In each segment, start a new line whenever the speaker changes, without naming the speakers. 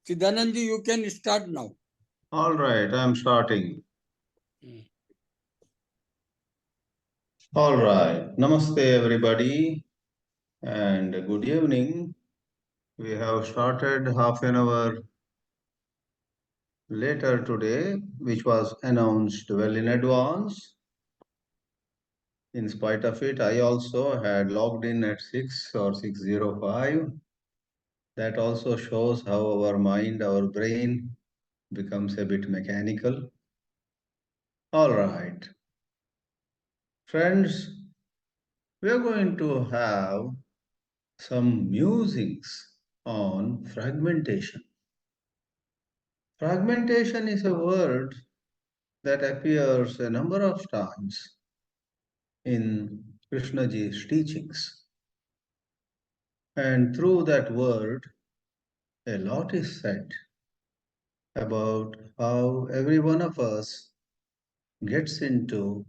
Chidanandji, you can start now.
All right, I'm starting. All right, namaste everybody and good evening. We have started half an hour later today, which was announced well in advance. In spite of it, I also had logged in at 6 or 6:05. That also shows how our mind, our brain becomes a bit mechanical. All right, friends, we are going to have some musings on fragmentation. Fragmentation is a word that appears a number of times in Krishnaji's teachings. And through that word, a lot is said about how every one of us gets into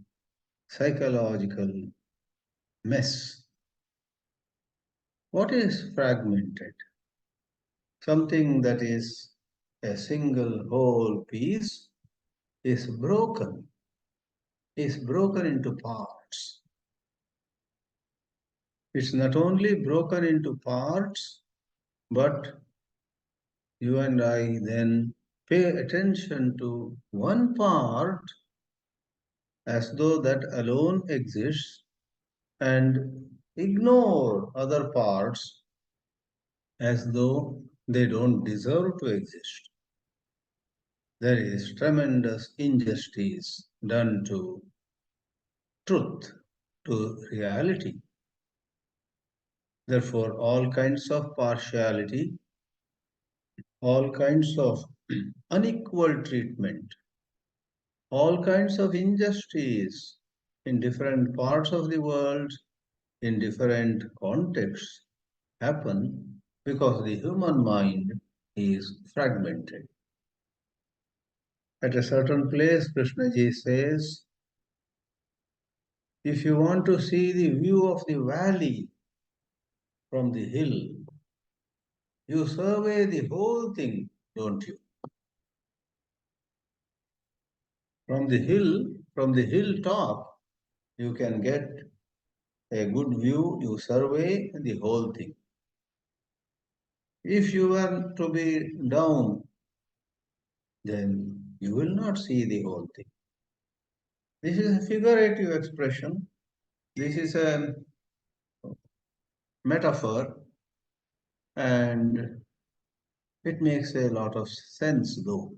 psychological mess. What is fragmented? Something that is a single whole piece is broken into parts. It's not only broken into parts, but you and I then pay attention to one part as though that alone exists and ignore other parts as though they don't deserve to exist. There is tremendous injustice done to truth, to reality. Therefore, all kinds of partiality, all kinds of unequal treatment, all kinds of injustice in different parts of the world, in different contexts, happen because the human mind is fragmented. At a certain place, Krishnaji says, if you want to see the view of the valley from the hill, you survey the whole thing, don't you? From the hilltop, you can get a good view, you survey the whole thing. If you were to be down, then you will not see the whole thing. This is a figurative expression. This is a metaphor, and it makes a lot of sense though.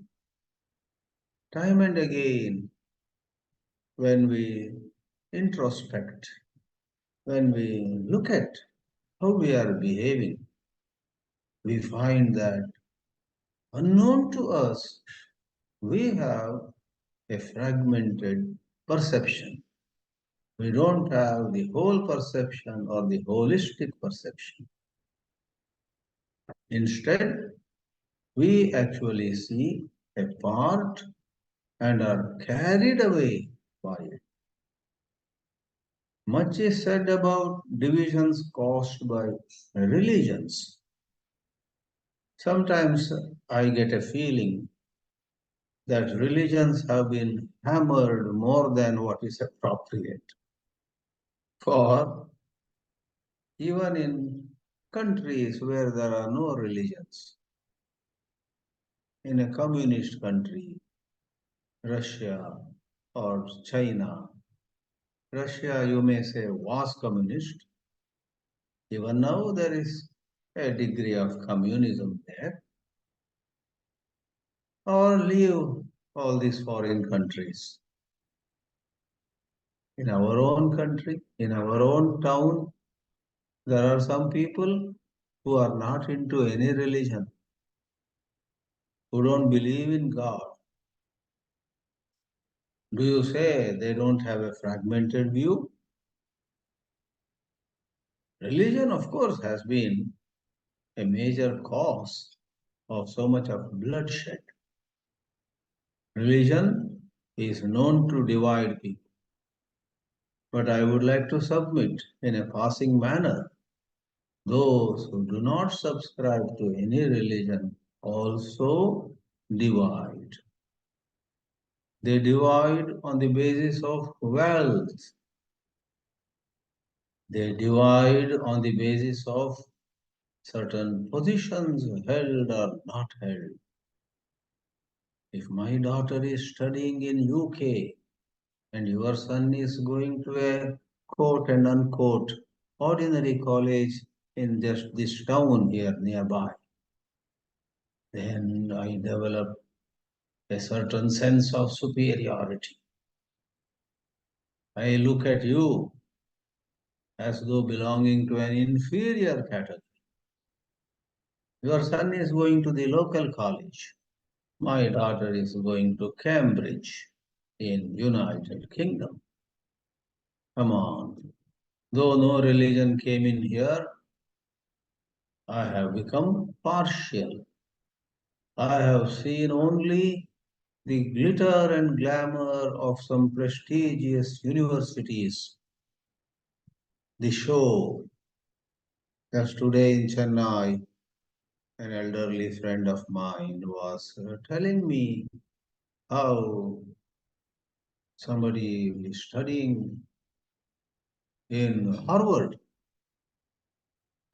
Time and again, when we introspect, when we look at how we are behaving, we find that unknown to us, we have a fragmented perception. We don't have the whole perception or the holistic perception. Instead, we actually see a part and are carried away by it. Much is said about divisions caused by religions. Sometimes I get a feeling that religions have been hammered more than what is appropriate. For even in countries where there are no religions, in a communist country, Russia or China, Russia, you may say, was communist. Even now, there is a degree of communism there. Or leave all these foreign countries. In our own country, in our own town, there are some people who are not into any religion, who don't believe in God. Do you say they don't have a fragmented view? Religion, of course, has been a major cause of so much of bloodshed. Religion is known to divide people. But I would like to submit in a passing manner those who do not subscribe to any religion also divide. They divide on the basis of wealth. They divide on the basis of certain positions held or not held. If my daughter is studying in UK and your son is going to a quote and unquote ordinary college in just this town here nearby, then I develop a certain sense of superiority. I look at you as though belonging to an inferior category. Your son is going to the local college. My daughter is going to Cambridge in United Kingdom. Come on. Though no religion came in here, I have become partial. I have seen only the glitter and glamour of some prestigious universities, the show. Just today in Chennai, an elderly friend of mine was telling me how somebody is studying in Harvard,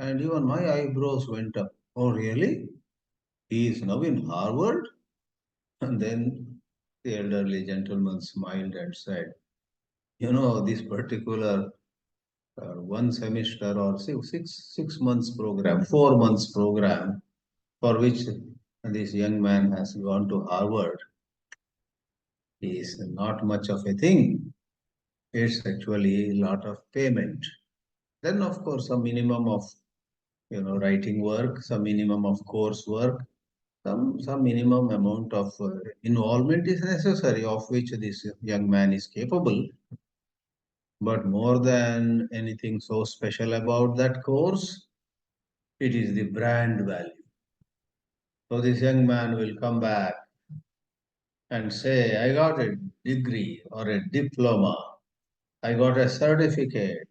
and even my eyebrows went up. Oh, really? He is now in Harvard? And then the elderly gentleman smiled and said, you know, this particular 1 semester or six months program, 4 months program, for which this young man has gone to Harvard, is not much of a thing. It's actually a lot of payment. Then, of course, a minimum of writing work, some minimum of course work, some minimum amount of involvement is necessary, of which this young man is capable. But more than anything so special about that course, it is the brand value. So this young man will come back and say, I got a degree or a diploma, I got a certificate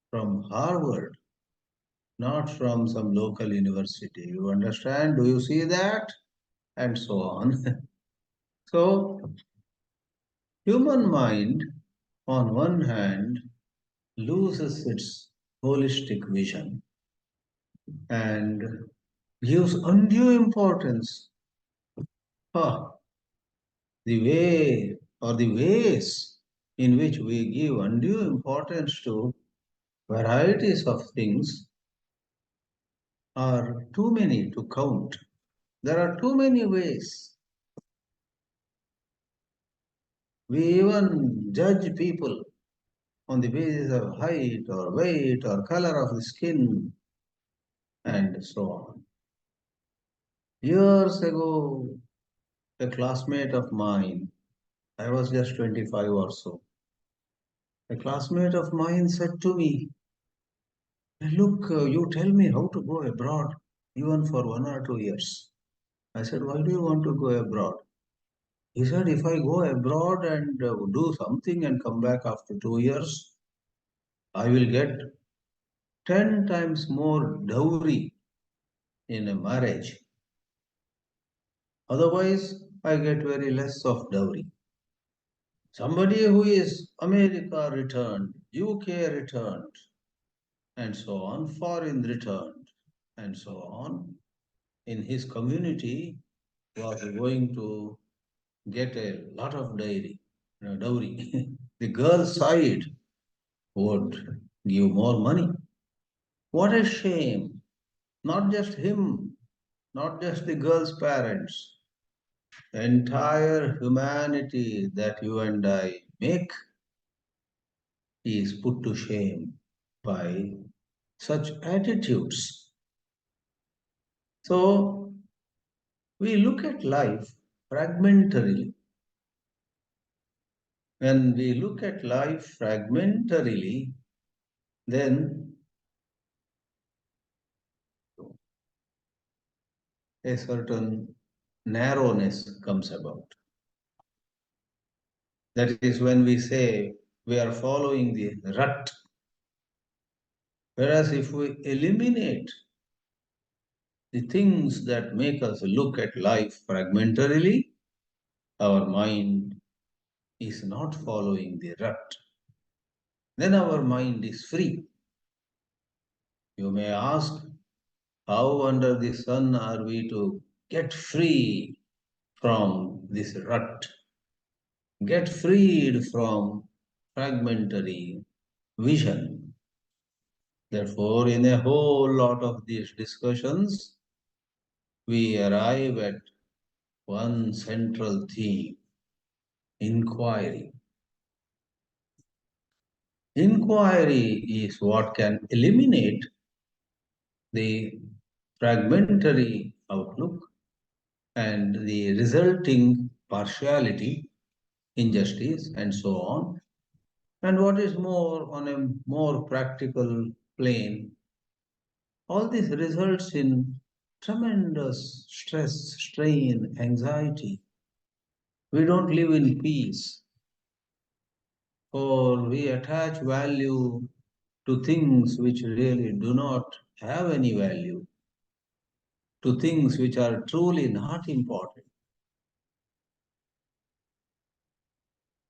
from Harvard, not from some local university. You understand? Do you see that? And so on. So, human mind, on one hand, loses its holistic vision and gives undue importance. Ah, the way or the ways in which we give undue importance to varieties of things are too many to count. There are too many ways. We even judge people on the basis of height or weight or color of the skin and so on. Years ago, a classmate of mine, I was just 25 or so, a classmate of mine said to me, look, you tell me how to go abroad, even for 1 or 2 years. I said, why do you want to go abroad? He said, if I go abroad and do something and come back after 2 years, I will get 10 times more dowry in a marriage. Otherwise, I get very less of dowry. Somebody who is America returned, UK returned, and so on, foreign returned, and so on, in his community was going to get a lot of dowry. The girl side would give more money. What a shame. Not just him, not just the girl's parents, the entire humanity that you and I make is put to shame by such attitudes. So we look at life fragmentarily. When we look at life fragmentarily, then a certain narrowness comes about. That is when we say we are following the rut. Whereas if we eliminate the things that make us look at life fragmentarily, our mind is not following the rut. Then our mind is free. You may ask, how under the sun are we to get free from this rut, get freed from fragmentary vision? Therefore, in a whole lot of these discussions, we arrive at one central theme: inquiry. Inquiry is what can eliminate the fragmentary outlook and the resulting partiality, injustice, and so on. And what is more, on a more practical plane, all this results in tremendous stress, strain, anxiety. We don't live in peace, or we attach value to things which really do not have any value, to things which are truly not important.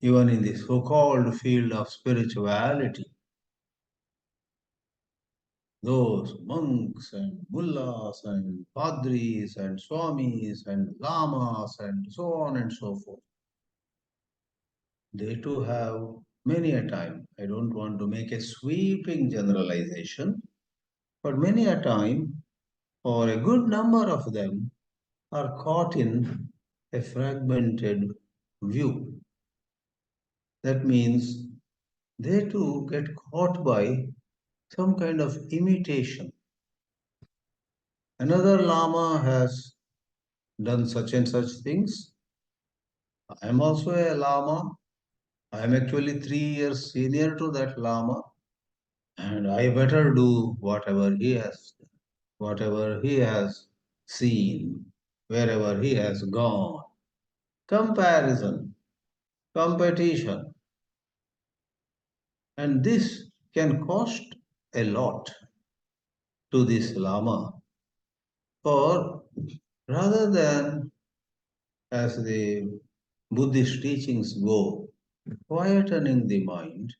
Even in the so called field of spirituality, those monks and mullahs and padris and swamis and lamas and so on and so forth, they too have many a time, I don't want to make a sweeping generalization, but many a time, or a good number of them, are caught in a fragmented view. That means they too get caught by some kind of imitation. Another Lama has done such and such things. I am also a Lama. I am actually 3 years senior to that Lama, and I better do whatever he has seen, wherever he has gone. Comparison, competition, and this can cost a lot to this Lama. Or rather than, as the Buddhist teachings go, quietening the mind,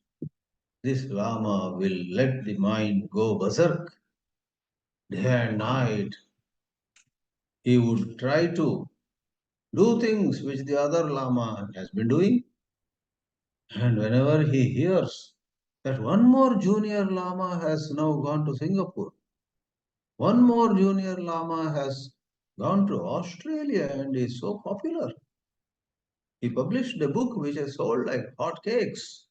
this Lama will let the mind go berserk day and night. He would try to do things which the other Lama has been doing. And whenever he hears that one more junior Lama has now gone to Singapore, one more junior Lama has gone to Australia and is so popular, he published a book which has sold like hotcakes.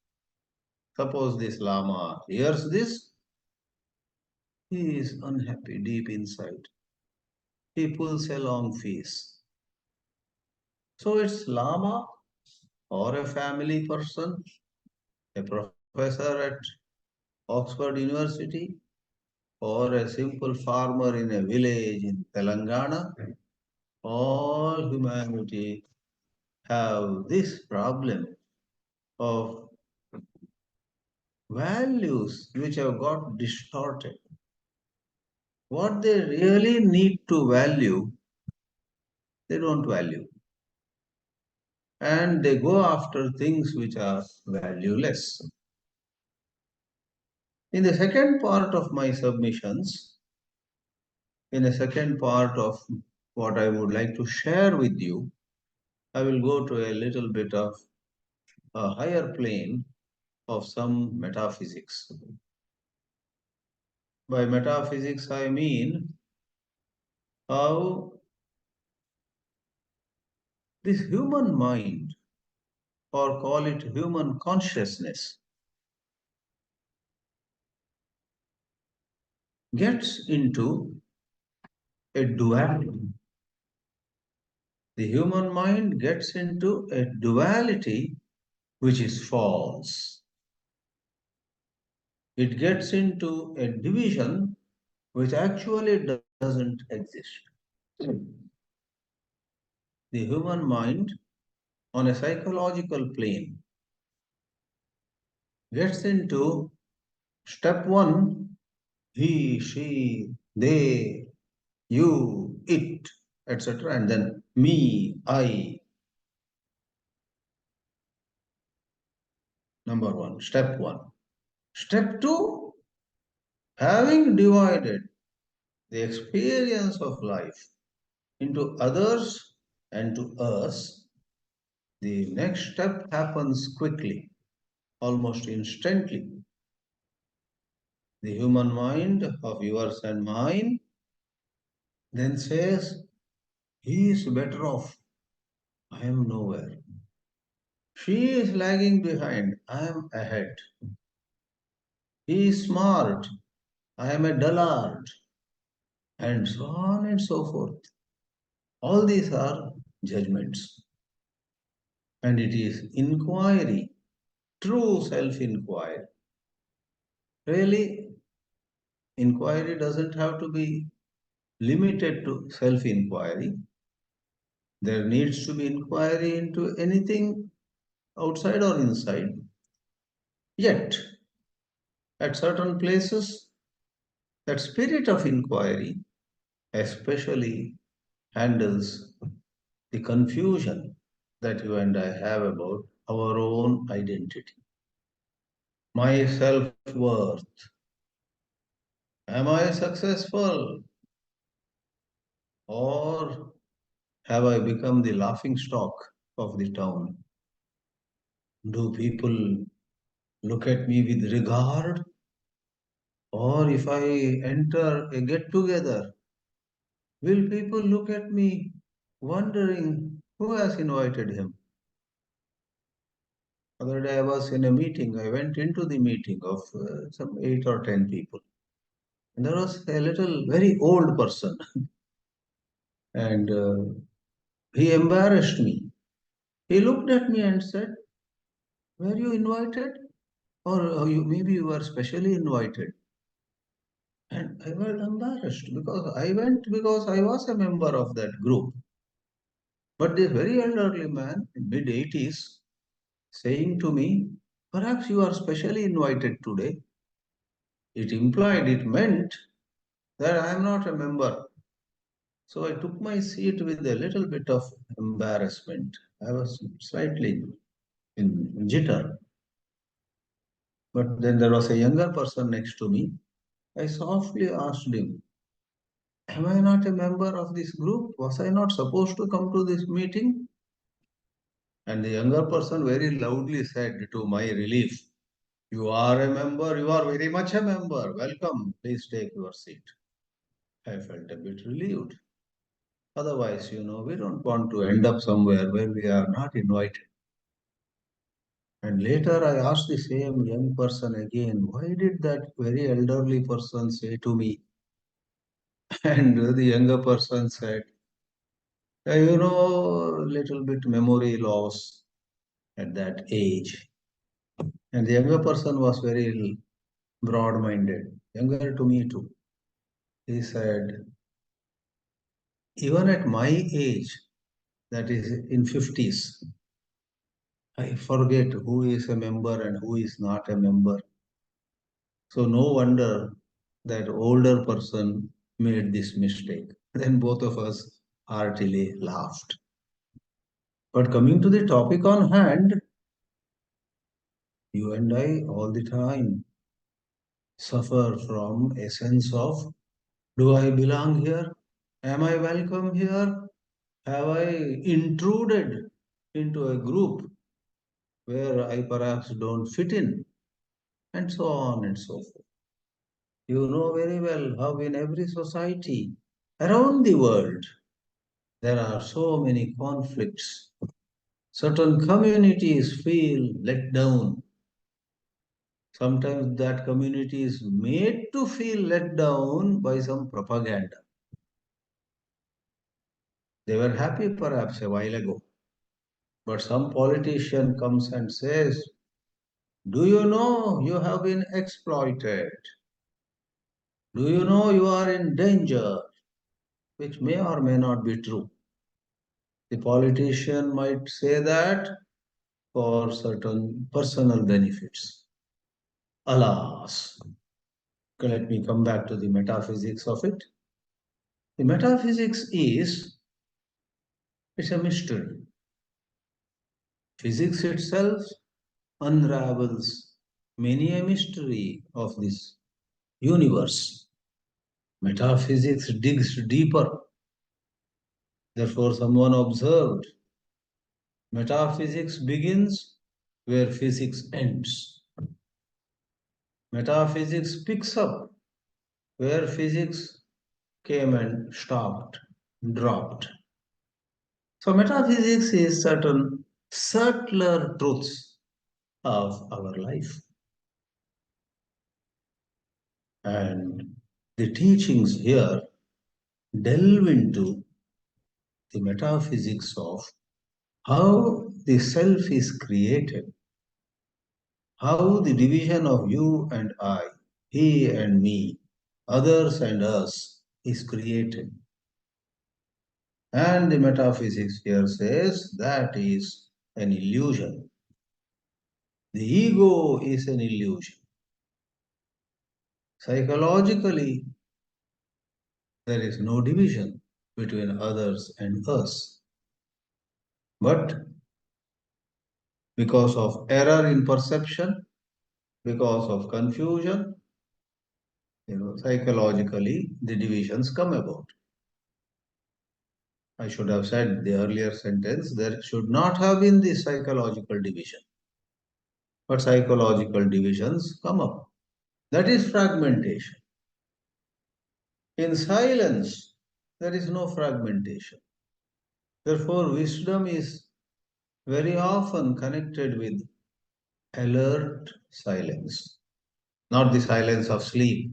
Suppose this Lama hears this, he is unhappy deep inside. He pulls a long face. So it's Lama or a family person, a professor at Oxford University, or a simple farmer in a village in Telangana. All humanity have this problem of values which have got distorted. What they really need to value, they don't value. And they go after things which are valueless. In the second part of my submissions, in a second part of what I would like to share with you, I will go to a little bit of a higher plane of some metaphysics. By metaphysics, I mean how this human mind, or call it human consciousness, gets into a duality. The human mind gets into a duality which is false. It gets into a division which actually doesn't exist. The human mind, on a psychological plane, gets into step one: he, she, they, you, it, etc. And then me, I. Number one, step one. Step two, having divided the experience of life into others and to us, the next step happens quickly, almost instantly. The human mind of yours and mine then says, he is better off. I am nowhere. She is lagging behind. I am ahead. He is smart. I am a dullard. And so on and so forth. All these are judgments. And it is inquiry, true self inquiry. Really, inquiry doesn't have to be limited to self inquiry. There needs to be inquiry into anything outside or inside. Yet, at certain places, that spirit of inquiry especially handles the confusion that you and I have about our own identity. My self worth. Am I successful? Or have I become the laughing stock of the town? Do people look at me with regard? Or if I enter a get together, will people look at me wondering who has invited him? Other day I was in a meeting. I went into the meeting of some 8 or 10 people. And there was a little, very old person. And he embarrassed me. He looked at me and said, were you invited? Or maybe you were specially invited. And I was embarrassed because I went because I was a member of that group. But this very elderly man in mid 80s saying to me, perhaps you are specially invited today. It meant that I am not a member. So I took my seat with a little bit of embarrassment. I was slightly in jitter. But then there was a younger person next to me. I softly asked him, am I not a member of this group? Was I not supposed to come to this meeting? And the younger person very loudly said, to my relief, you are a member, you are very much a member. Welcome, please take your seat. I felt a bit relieved. Otherwise, we don't want to end up somewhere where we are not invited. And later I asked the same young person again, why did that very elderly person say to me? And the younger person said, little bit memory loss at that age. And the younger person was very broad-minded, younger to me too. He said, even at my age, that is in 50s, I forget who is a member and who is not a member. So no wonder that older person made this mistake. Then both of us heartily laughed. But coming to the topic on hand, you and I all the time suffer from a sense of, do I belong here? Am I welcome here? Have I intruded into a group where I perhaps don't fit in? And so on and so forth. You know very well how in every society around the world there are so many conflicts. Certain communities feel let down. Sometimes that community is made to feel let down by some propaganda. They were happy perhaps a while ago, but some politician comes and says, do you know you have been exploited? Do you know you are in danger? Which may or may not be true. The politician might say that for certain personal benefits. Alas, let me come back to the metaphysics of it. The metaphysics is, it's a mystery. Physics itself unravels many a mystery of this universe. Metaphysics digs deeper. Therefore, someone observed metaphysics begins where physics ends. Metaphysics picks up where physics came and stopped, dropped. So, metaphysics is certain subtler truths of our life. And the teachings here delve into the metaphysics of how the self is created, how the division of you and I, he and me, others and us is created. And the metaphysics here says that is an illusion. The ego is an illusion. Psychologically, there is no division between others and us. But because of error in perception, because of confusion, psychologically, the divisions come about. I should have said the earlier sentence, there should not have been this psychological division. But psychological divisions come up. That is fragmentation. In silence, there is no fragmentation. Therefore, wisdom is very often connected with alert silence, not the silence of sleep,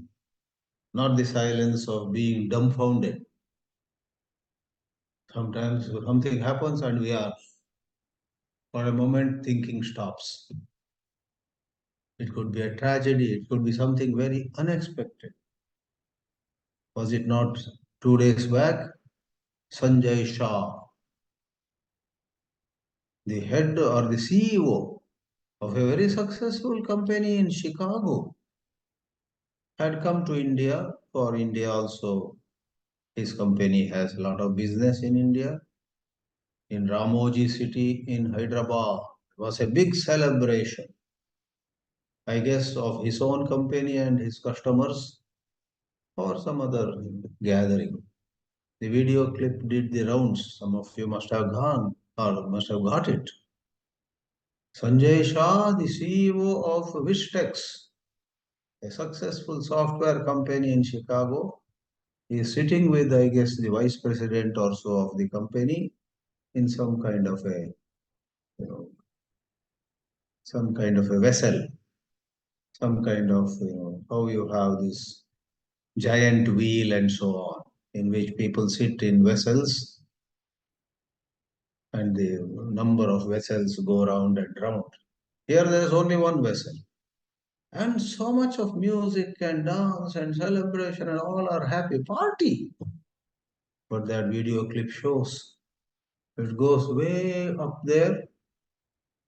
not the silence of being dumbfounded. Sometimes something happens and we are, for a moment, thinking stops. It could be a tragedy, it could be something very unexpected. Was it not 2 days back? Sanjay Shah, the head or the CEO of a very successful company in Chicago, had come to India. For India also, his company has a lot of business in India. In Ramoji city in Hyderabad, it was a big celebration, I guess, of his own company and his customers or some other gathering. The video clip did the rounds. Some of you must have gone or must have got it. Sanjay Shah, the CEO of Vistex, a successful software company in Chicago, is sitting with, I guess, the vice president or so of the company in some kind of a, you know, some kind of a vessel, some kind of, how you have this giant wheel and so on, in which people sit in vessels and the number of vessels go round and round. Here there is only one vessel. And so much of music and dance and celebration and all are happy party. But that video clip shows it goes way up there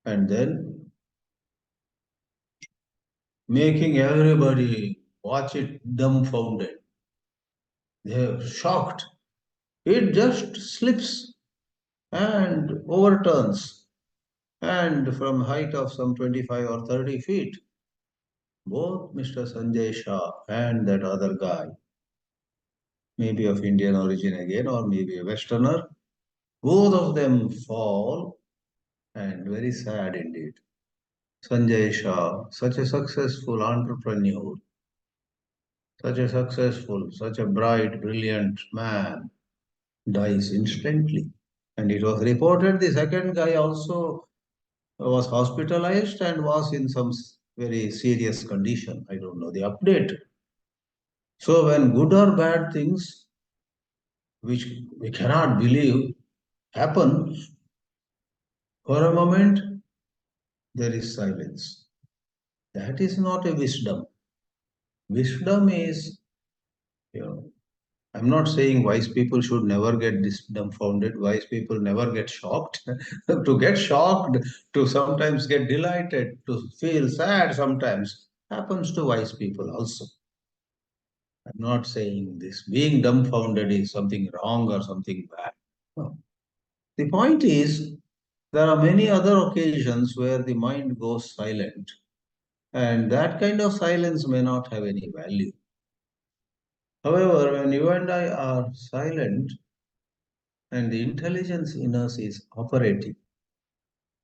and then making everybody watch it dumbfounded. They're shocked. It just slips and overturns. And from height of some 25 or 30 feet, both Mr. Sanjay Shah and that other guy, maybe of Indian origin again or maybe a Westerner, both of them fall and very sad indeed. Sanjay Shah, such a successful entrepreneur, such a successful, such a bright, brilliant man, dies instantly. And it was reported the second guy also was hospitalized and was in some very serious condition. I don't know the update. So when good or bad things, which we cannot believe, happen, for a moment there is silence. That is not a wisdom. Wisdom is, you know, I'm not saying wise people should never get dumbfounded. Wise people never get shocked. To get shocked, to sometimes get delighted, to feel sad sometimes happens to wise people also. I'm not saying this being dumbfounded is something wrong or something bad. No. The point is, there are many other occasions where the mind goes silent, and that kind of silence may not have any value. However, when you and I are silent and the intelligence in us is operating,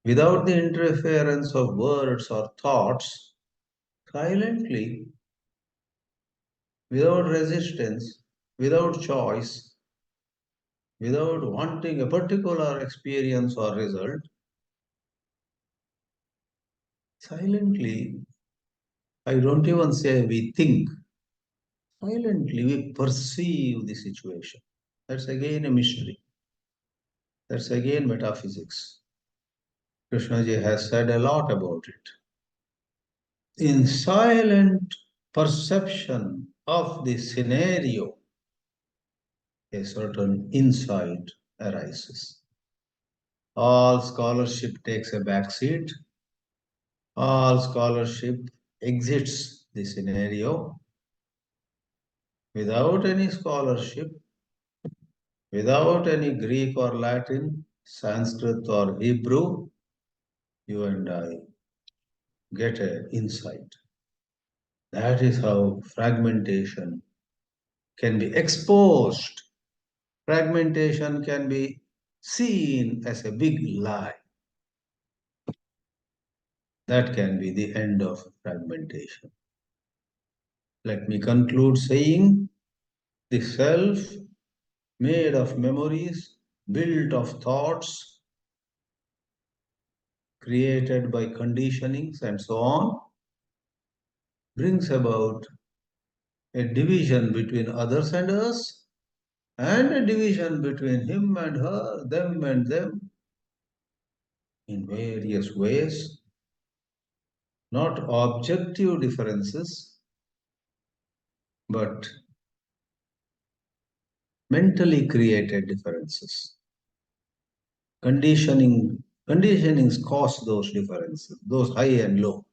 without the interference of words or thoughts, silently, without resistance, without choice, without wanting a particular experience or result, silently, I don't even say we think, silently we perceive the situation. That's again a mystery. That's again metaphysics. Krishnaji has said a lot about it. In silent perception of the scenario, a certain insight arises. All scholarship takes a back seat. All scholarship exits the scenario. Without any scholarship, without any Greek or Latin, Sanskrit or Hebrew, you and I get an insight. That is how fragmentation can be exposed. Fragmentation can be seen as a big lie. That can be the end of fragmentation. Let me conclude saying the self, made of memories, built of thoughts, created by conditionings and so on, brings about a division between others and us, and a division between him and her, them and them, in various ways, not objective differences, but mentally created differences. Conditionings cause those differences, those high and low,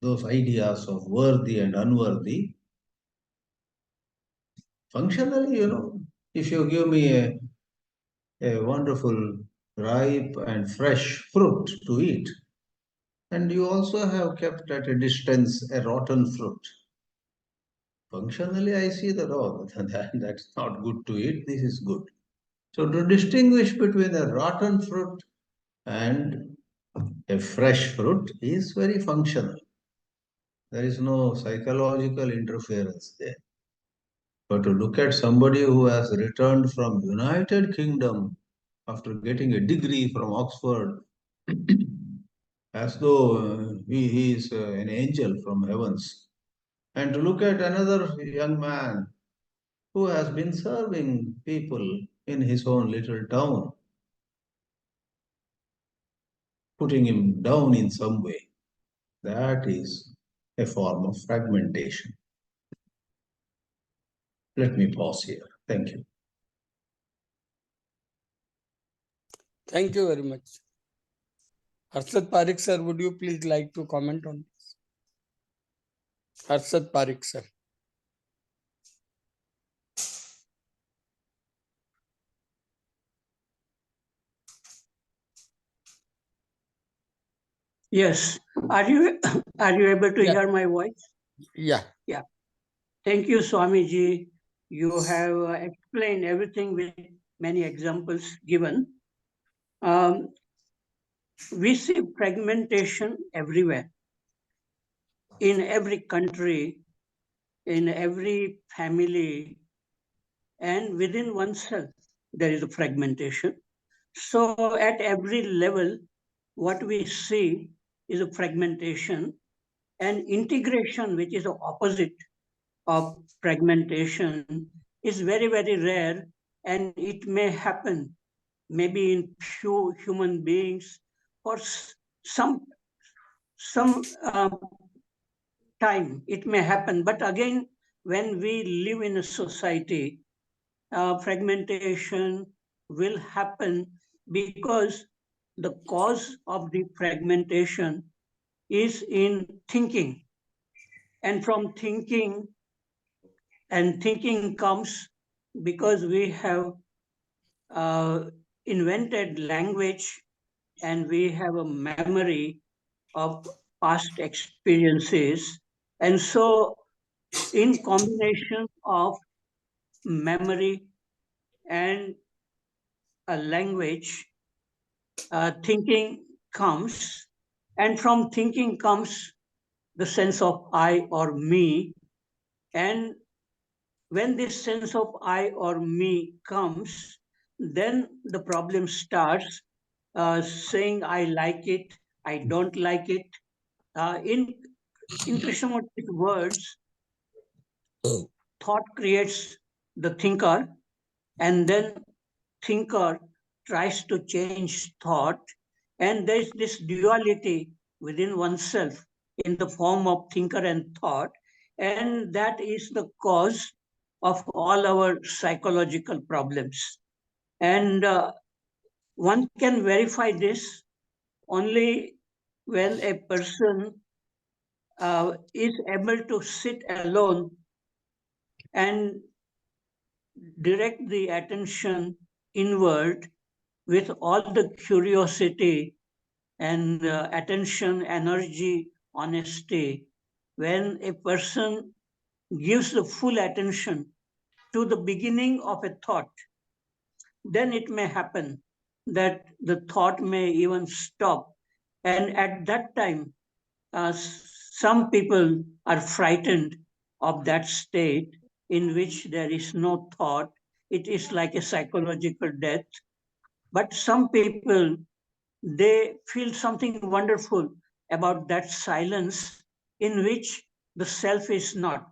those ideas of worthy and unworthy. Functionally, if you give me a wonderful, ripe and fresh fruit to eat, and you also have kept at a distance a rotten fruit. Functionally, I see that, oh, that's not good to eat, this is good. So to distinguish between a rotten fruit and a fresh fruit is very functional. There is no psychological interference there. But to look at somebody who has returned from United Kingdom after getting a degree from Oxford, as though he is an angel from heavens, and to look at another young man who has been serving people in his own little town, putting him down in some way, that is a form of fragmentation. Let me pause here. Thank you.
Thank you very much. Harshad Parekh sir, would you please like to comment on this? Harshad Parekh sir.
Yes. Are you able to hear my voice?
Yeah.
Yeah. Thank you, Swamiji. You have explained everything with many examples given. We see fragmentation everywhere, in every country, in every family, and within oneself, there is a fragmentation. So at every level, what we see is a fragmentation and integration, which is the opposite of fragmentation, is very, very rare, and it may happen maybe in few human beings for some time it may happen. But again, when we live in a society, fragmentation will happen because the cause of the fragmentation is in thinking. And from thinking, And thinking comes because we have invented language and we have a memory of past experiences. And so, in combination of memory and a language, thinking comes. And from thinking comes the sense of I or me. And when this sense of I or me comes, then the problem starts saying I like it, I don't like it. In Krishnamurti's words, thought creates the thinker, and then thinker tries to change thought, and there is this duality within oneself in the form of thinker and thought, and that is the cause of all our psychological problems. And one can verify this only when a person is able to sit alone and direct the attention inward with all the curiosity and attention, energy, honesty. When a person gives the full attention to the beginning of a thought, then it may happen that the thought may even stop. And at that time, some people are frightened of that state in which there is no thought. It is like a psychological death. But some people, they feel something wonderful about that silence in which the self is not.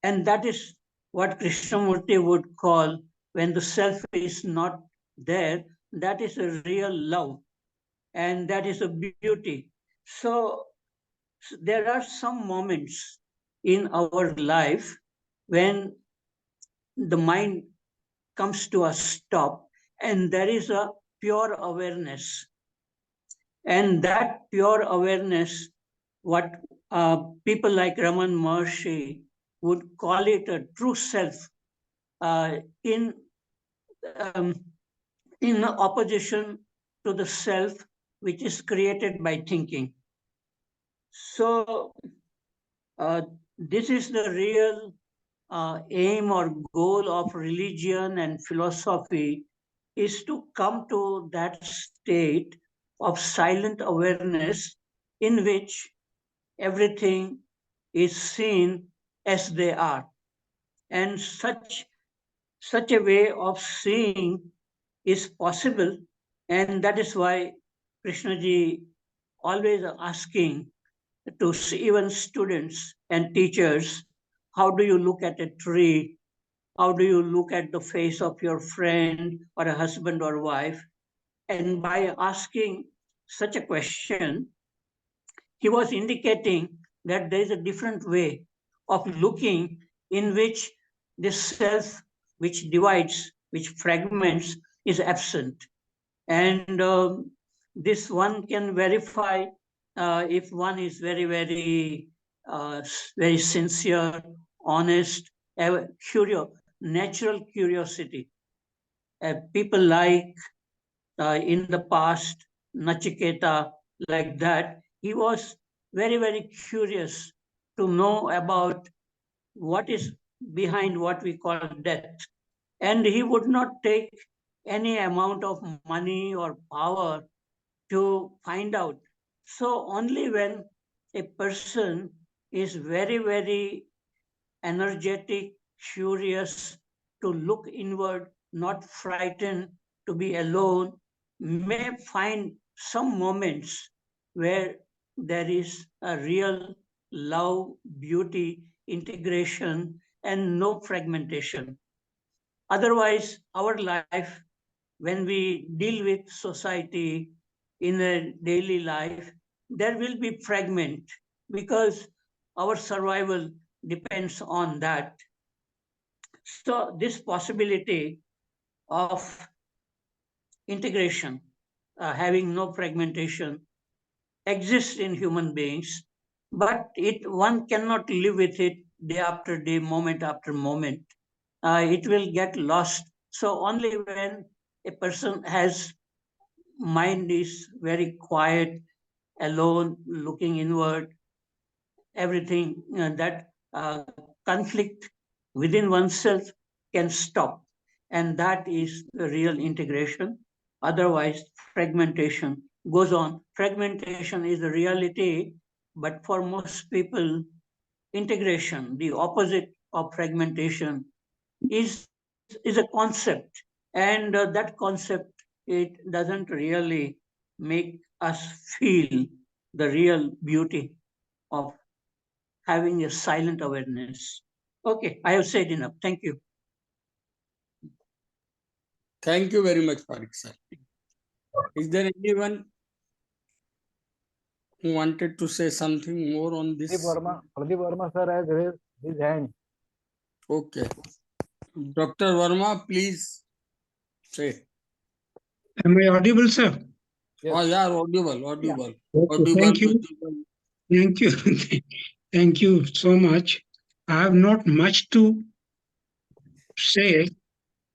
And that is what Krishnamurti would call when the self is not there, that is a real love and that is a beauty. So there are some moments in our life when the mind comes to a stop and there is a pure awareness. And that pure awareness, what people like Raman Maharshi would call it a true self, uh, in um, in opposition to the self which is created by thinking. So this is the real aim or goal of religion and philosophy, is to come to that state of silent awareness in which everything is seen as they are. And such a way of seeing is possible, and that is why Krishnaji always asking to even students and teachers, how do you look at a tree? How do you look at the face of your friend or a husband or wife? And by asking such a question, he was indicating that there is a different way of looking in which the self, which divides, which fragments, is absent. And this one can verify if one is very sincere, honest, curious, natural curiosity. People like in the past, Nachiketa, like that, he was very curious to know about what is behind what we call death. And he would not take any amount of money or power to find out. So only when a person is very energetic, curious, to look inward, not frightened, to be alone, may find some moments where there is a real love, beauty, integration, and no fragmentation. Otherwise, our life, when we deal with society in a daily life, there will be fragment because our survival depends on that. So this possibility of integration, having no fragmentation, exists in human beings, but one cannot live with it day after day, moment after moment, it will get lost. So only when a person has mind is very quiet, alone, looking inward, everything that conflict within oneself can stop. And that is the real integration. Otherwise, fragmentation goes on. Fragmentation is a reality, but for most people, integration, the opposite of fragmentation, is a concept. And that concept, it doesn't really make us feel the real beauty of having a silent awareness. Okay, I have said enough. Thank you.
Thank you very much, Parekh sir. Is there anyone who wanted to say something more on this?
Pradeep Verma sir has raised his hand.
Okay. Dr. Verma, please say.
Am I audible, sir?
Yes.
Oh, yeah, audible.
Okay,
Audible,
thank you.
visible.
Thank you. Thank you so much. I have not much to say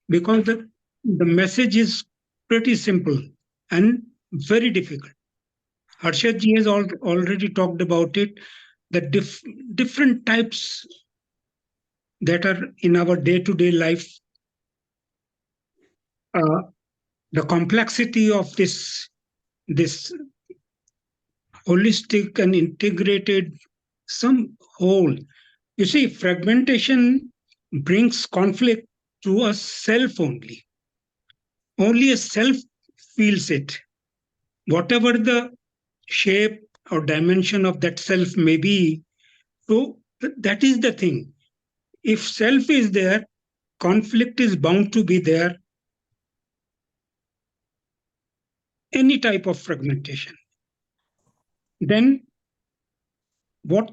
because the message is pretty simple and very difficult. Harshad ji has already talked about it. The different types that are in our day-to-day life, uh, the complexity of this holistic and integrated some whole. You see, fragmentation brings conflict to a self only. Only a self feels it. Whatever the shape or dimension of that self may be, so that is the thing. If self is there, conflict is bound to be there. Any type of fragmentation. Then what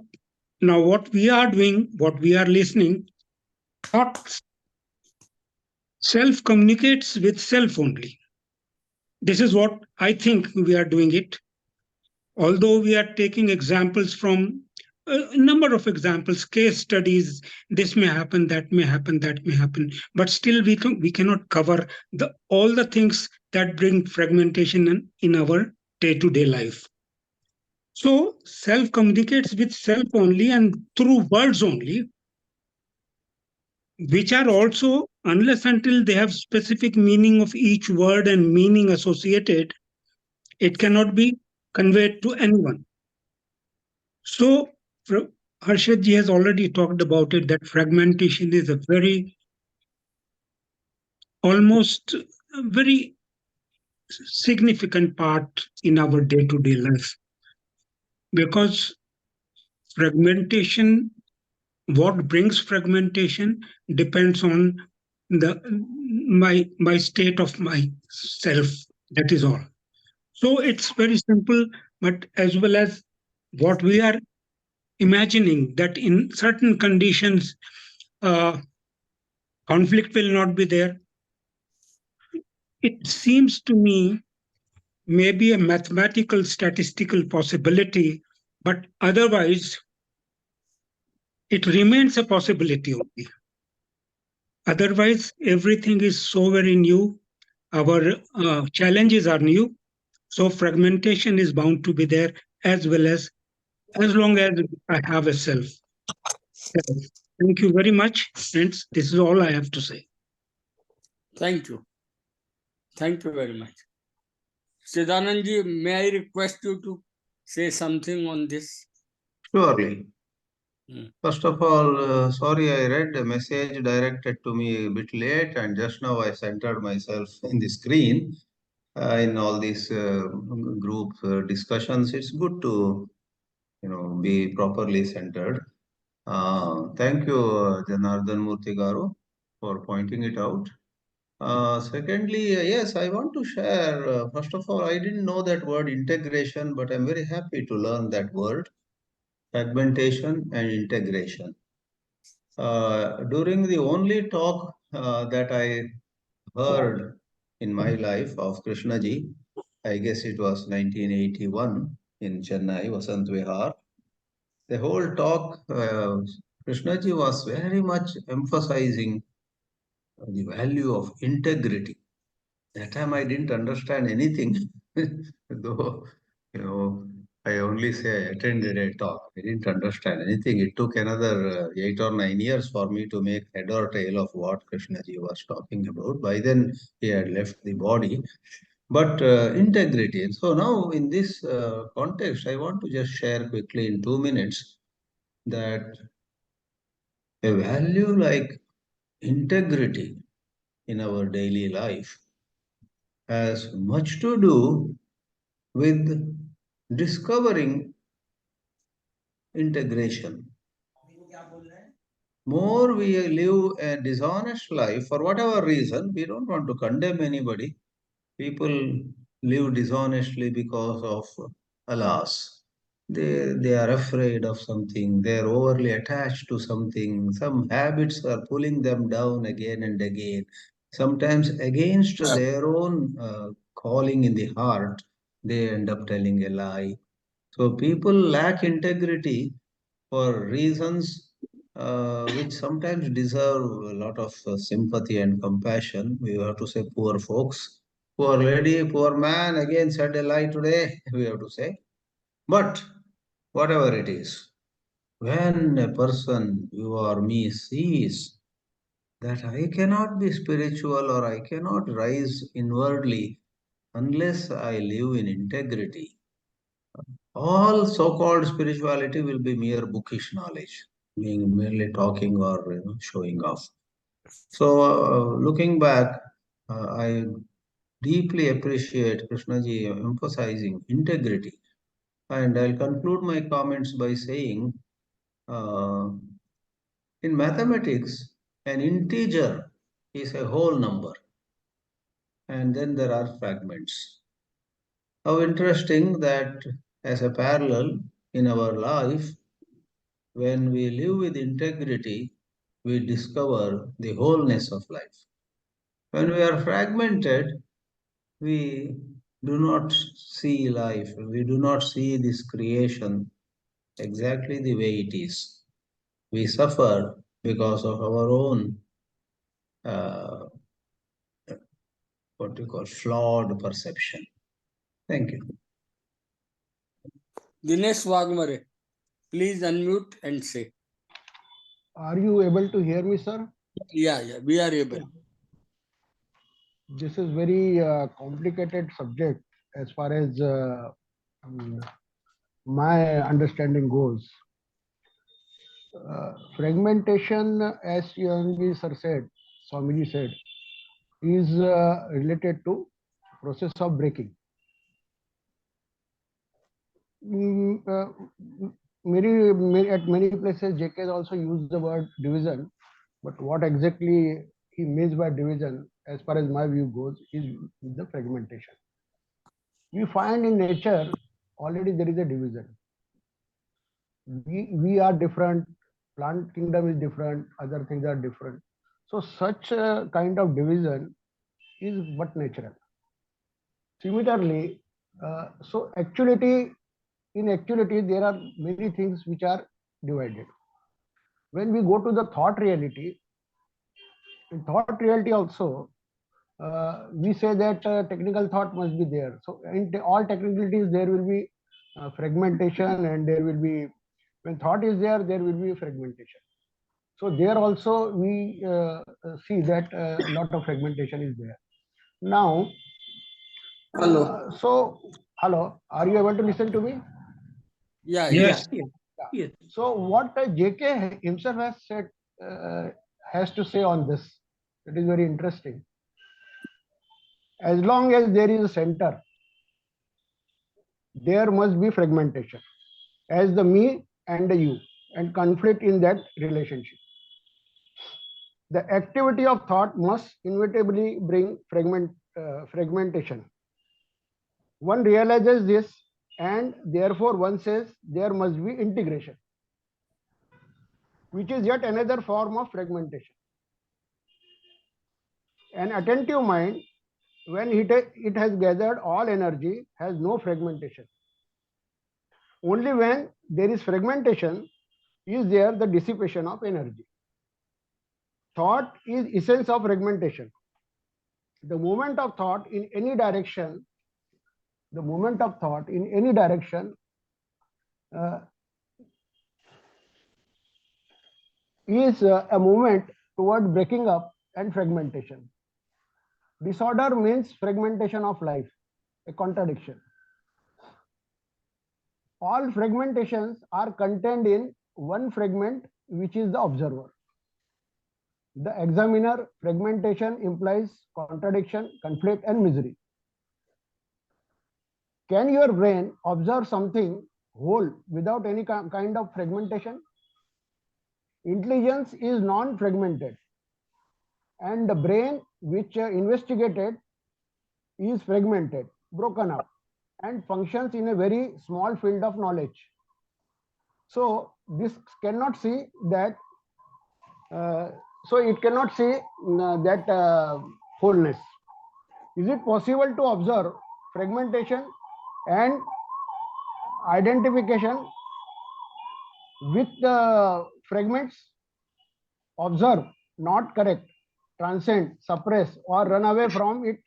what we are doing, what we are listening, thought self communicates with self only. This is what I think we are doing it. Although we are taking examples from a number of examples, case studies, this may happen, that may happen, that may happen, but still we cannot cover all the things that bring fragmentation in our day-to-day life. So self communicates with self only and through words only, which are also, unless until they have specific meaning of each word and meaning associated, it cannot be conveyed to anyone. So Harshad ji has already talked about it, that fragmentation is a very, almost a very significant part in our day-to-day life. Because fragmentation, what brings fragmentation depends on my state of myself. That is all. So it's very simple, but as well as what we are imagining that in certain conditions, conflict will not be there. It seems to me maybe a mathematical statistical possibility, but otherwise it remains a possibility only. Otherwise, everything is so very new. Our challenges are new. So fragmentation is bound to be there as well as long as I have a self. Thank you very much, friends. This is all I have to say.
Thank you. Thank you very much. Chidanandji, may I request you to say something on this?
Surely.
Hmm.
First of all, sorry, I read a message directed to me a bit late, and just now I centered myself in the screen. In all these group discussions, it's good to be properly centered. Thank you, Janardhan Murthy Garu, for pointing it out. Secondly, yes, I want to share. First of all, I didn't know that word integration, but I'm very happy to learn that word, fragmentation and integration. During the only talk that I heard in my life of Krishnaji, I guess it was 1981 in Chennai, Vasant Vihar. The whole talk Krishnaji was very much emphasizing the value of integrity. That time I didn't understand anything, though, I only say I attended a talk. I didn't understand anything. It took another 8 or 9 years for me to make head or tail of what Krishnaji was talking about. By then, he had left the body. But integrity. And so now, in this context, I want to just share quickly in 2 minutes that a value like integrity in our daily life has much to do with discovering integration. More we live a dishonest life, for whatever reason, we don't want to condemn anybody. People live dishonestly because of, alas, they are afraid of something, they are overly attached to something, some habits are pulling them down again and again, sometimes against their own calling in the heart, they end up telling a lie. So people lack integrity for reasons which sometimes deserve a lot of sympathy and compassion. We have to say, poor folks, poor lady, poor man, again said a lie today, we have to say. But whatever it is, when a person, you or me, sees that I cannot be spiritual or I cannot rise inwardly unless I live in integrity, all so-called spirituality will be mere bookish knowledge, being merely talking or showing off. So, looking back, I deeply appreciate Krishnaji emphasizing integrity, and I'll conclude my comments by saying, uh, in mathematics, an integer is a whole number, and then there are fragments. How interesting that as a parallel in our life, when we live with integrity, we discover the wholeness of life. When we are fragmented, we do not see life, we do not see this creation exactly the way it is. We suffer because of our own, uh, what we call flawed perception. Thank you.
Dinesh Waghmare, please unmute and say.
Are you able to hear me, sir?
Yeah, we are able.
This is very complicated subject as far as my understanding goes. Fragmentation, as Chidanandji sir said, Swamiji said, is related to process of breaking. At many places, JK has also used the word division, but what exactly he means by division, as far as my view goes, is the fragmentation. We find in nature already there is a division. We are different, plant kingdom is different, other things are different. So such a kind of division is but natural. Similarly, in actuality, there are many things which are divided. When we go to the thought reality, in thought reality also, we say that technical thought must be there. So in all technicalities, there will be fragmentation, and there will be, when thought is there, there will be fragmentation. So there also we see that a lot of fragmentation is there. Now,
Hello.
Hello, are you able to listen to me?
Yeah.
Yes.
So what JK himself has said, has to say on this, it is very interesting. As long as there is a center, there must be fragmentation, as the me and the you, and conflict in that relationship. The activity of thought must inevitably bring fragmentation. One realizes this, and therefore one says there must be integration, which is yet another form of fragmentation. An attentive mind, when it has gathered all energy, has no fragmentation. Only when there is fragmentation, is there the dissipation of energy. Thought is essence of fragmentation. The movement of thought in any direction, uh, is a movement toward breaking up and fragmentation. Disorder means fragmentation of life, a contradiction. All fragmentations are contained in one fragment, which is the observer. The examiner. Fragmentation implies contradiction, conflict, and misery. Can your brain observe something whole without any kind of fragmentation? Intelligence is non-fragmented, and the brain which investigated is fragmented, broken up, and functions in a very small field of knowledge. So this cannot see that. So it cannot see that wholeness. Is it possible to observe fragmentation and identification with the fragments? Observe, not correct, transcend, suppress, or run away from it.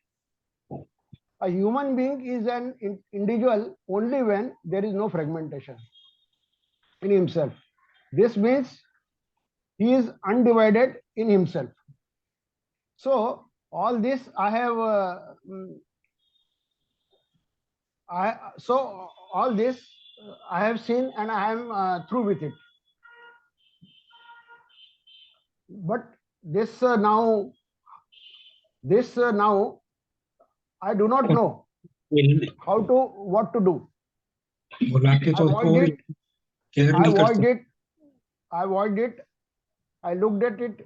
A human being is an individual only when there is no fragmentation in himself. This means he is undivided in himself. So all this I have all this I have seen, and I am through with it. But this now I do not know what to do. I avoid it. I looked at it.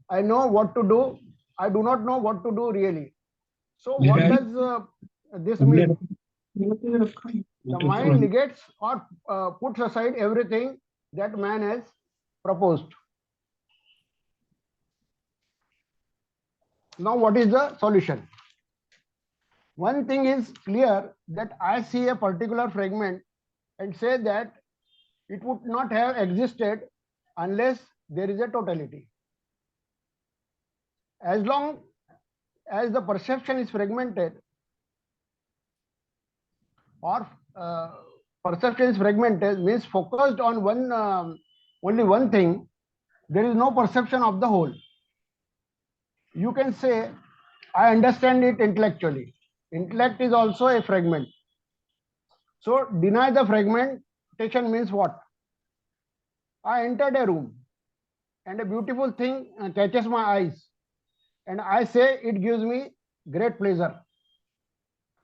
I know what to do. I do not know what to do really. So what does this mean? The mind negates or puts aside everything that man has proposed. Now what is the solution? One thing is clear, that I see a particular fragment and say that it would not have existed unless there is a totality. As long as the perception is fragmented, or perception is fragmented means focused on only one thing, there is no perception of the whole. You can say, I understand it intellectually. Intellect is also a fragment. So deny the fragmentation means what? I entered a room and a beautiful thing catches my eyes, and I say it gives me great pleasure.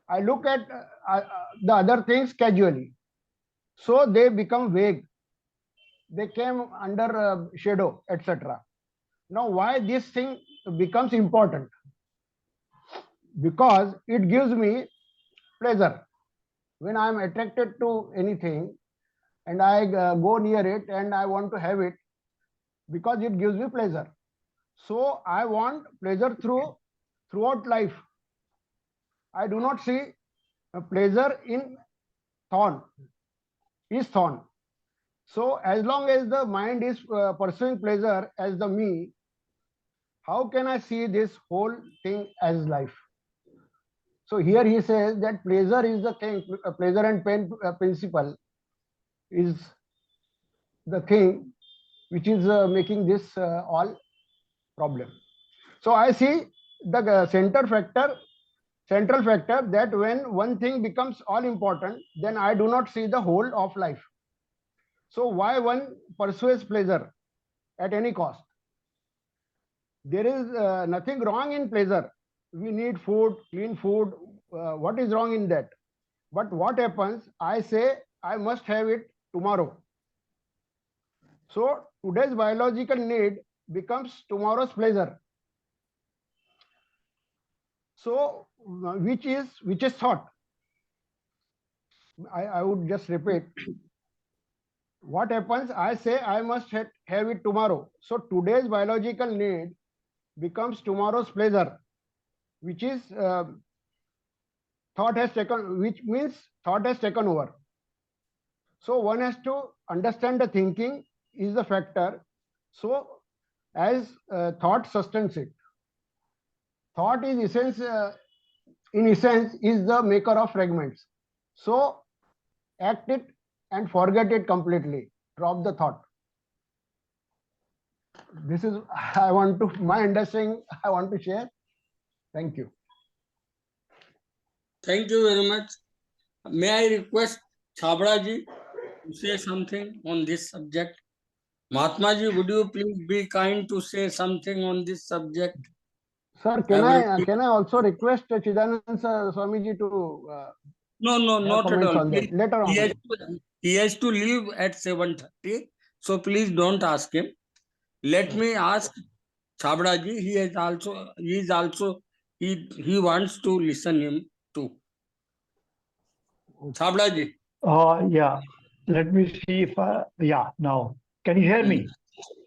I look at the other things casually. So they become vague. They came under shadow, etc. Now why this thing becomes important? Because it gives me pleasure. When I am attracted to anything and I go near it and I want to have it, because it gives me pleasure. So I want pleasure throughout life. I do not see a pleasure in thorn. So as long as the mind is pursuing pleasure as the me, how can I see this whole thing as life? So here he says that pleasure is the thing, pleasure and pain principle is the thing which is making this all problem. So I see the central factor that when one thing becomes all important, then I do not see the whole of life. So why one pursues pleasure at any cost? There is nothing wrong in pleasure. We need food, clean food. What is wrong in that? But what happens? I say I must have it tomorrow. So today's biological need becomes tomorrow's pleasure. So which is thought? I would just repeat. What happens? I say I must have it tomorrow. So today's biological need becomes tomorrow's pleasure, which is thought has taken, which means thought has taken over. So one has to understand the thinking is the factor. So as thought sustains it, thought is essence, in essence is the maker of fragments. So act it and forget it completely. Drop the thought. This is my understanding I want to share. Thank you.
Thank you very much. May I request Chhabra ji to say something on this subject? Mahatma ji, would you please be kind to say something on this subject?
Sir, can I also request Chidanand Swamiji to
No, not at
comments
all.
on that later on?
He has to leave at 7:30. So please don't ask him. Let me ask Chhabra ji. He wants to listen him too. Chhabra ji.
Yeah. Let me see if yeah, now. Can you hear me?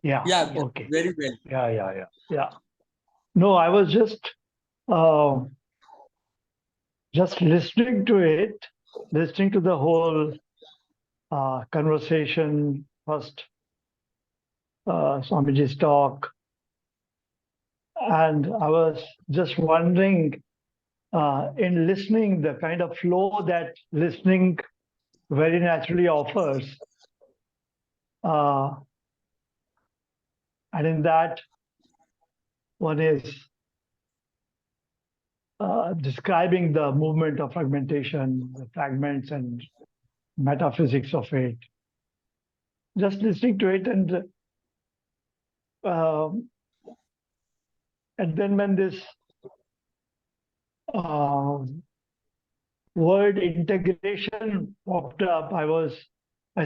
Yeah.
Yeah.
Okay.
Very well.
Yeah. No, I was just listening to it, listening to the whole conversation, first Swamiji's talk. And I was just wondering, in listening, the kind of flow that listening very naturally offers. And in that, one is describing the movement of fragmentation, the fragments and metaphysics of it. Just listening to it, and then when this word integration popped up, I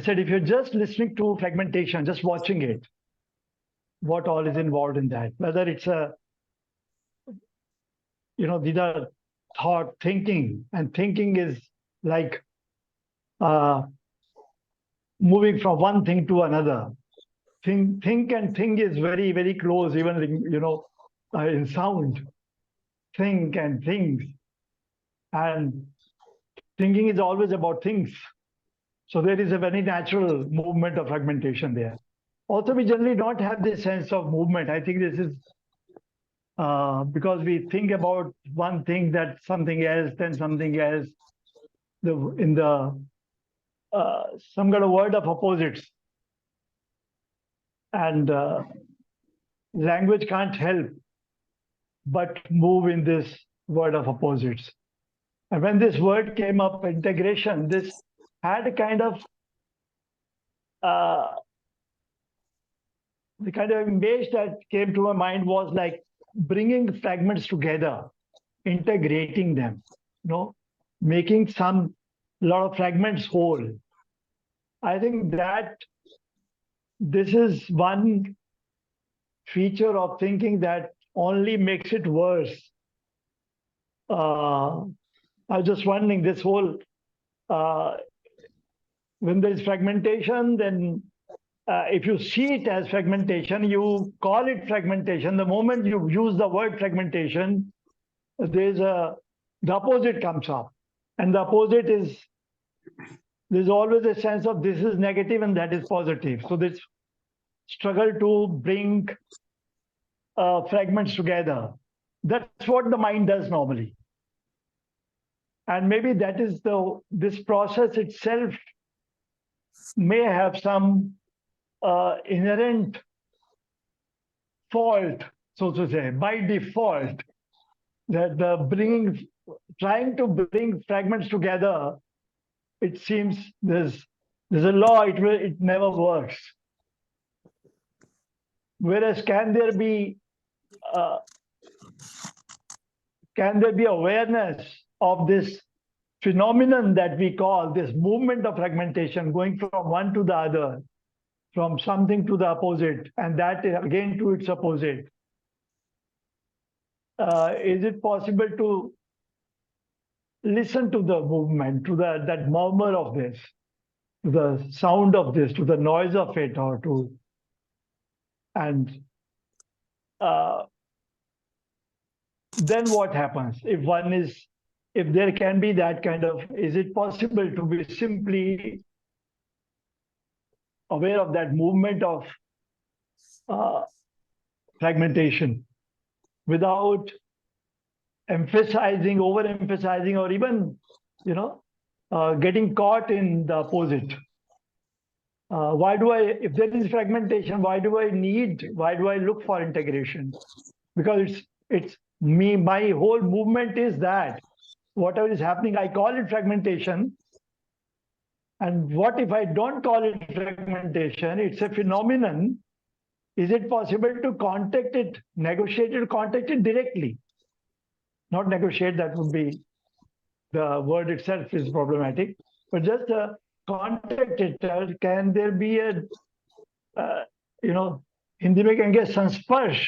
said, if you're just listening to fragmentation, just watching it, what all is involved in that? Whether it's these are thought, thinking, and thinking is like moving from one thing to another. Think and thing is very, very close, even in sound. Think and things. And thinking is always about things. So there is a very natural movement of fragmentation there. Also, we generally don't have this sense of movement. I think this is because we think about one thing, that something else, then something else. In the some kind of word of opposites. And language can't help but move in this word of opposites. And when this word came up, integration, this had a kind of the kind of image that came to my mind was like bringing fragments together, integrating them, making a lot of fragments whole. I think that this is one feature of thinking that only makes it worse. I was just wondering, this whole, when there is fragmentation, then if you see it as fragmentation, you call it fragmentation. The moment you use the word fragmentation, the opposite comes up. And the opposite is, there's always a sense of this is negative and that is positive. So this struggle to bring fragments together, that's what the mind does normally. And maybe that is this process itself may have some inherent fault, so to say, by default, that trying to bring fragments together, it seems there's a law, it never works. Whereas can there be awareness of this phenomenon that we call this movement of fragmentation, going from one to the other, from something to the opposite, and that again to its opposite? Is it possible to listen to the movement, to that murmur of this, to the sound of this, to the noise of it, and then what happens? If there can be that kind of, is it possible to be simply aware of that movement of fragmentation without emphasizing, overemphasizing, or even, getting caught in the opposite. If there is fragmentation, why do I look for integration? Because it's me, my whole movement is that whatever is happening, I call it fragmentation. And what if I don't call it fragmentation? It's a phenomenon. Is it possible to contact it, negotiate it, contact it directly? Not negotiate, that would be, the word itself is problematic, but just contact it. Can there be a, Hindi mein kehenge sansparsh,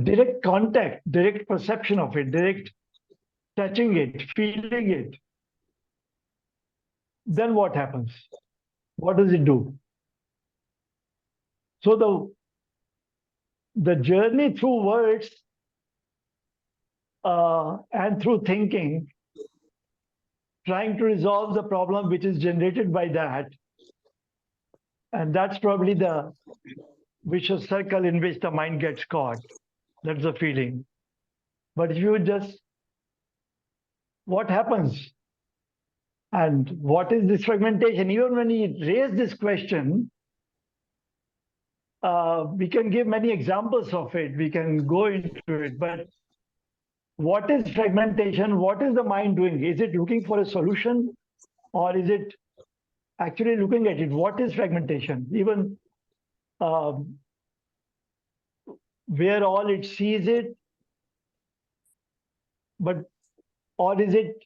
direct contact, direct perception of it, direct touching it, feeling it? Then what happens? What does it do? So the journey through words and through thinking, trying to resolve the problem which is generated by that, and that's probably the vicious circle in which the mind gets caught. That's the feeling. But if you just, what happens? And what is this fragmentation? Even when he raised this question, we can give many examples of it. We can go into it. But what is fragmentation? What is the mind doing? Is it looking for a solution, or is it actually looking at it? What is fragmentation? Even where all it sees it, or is it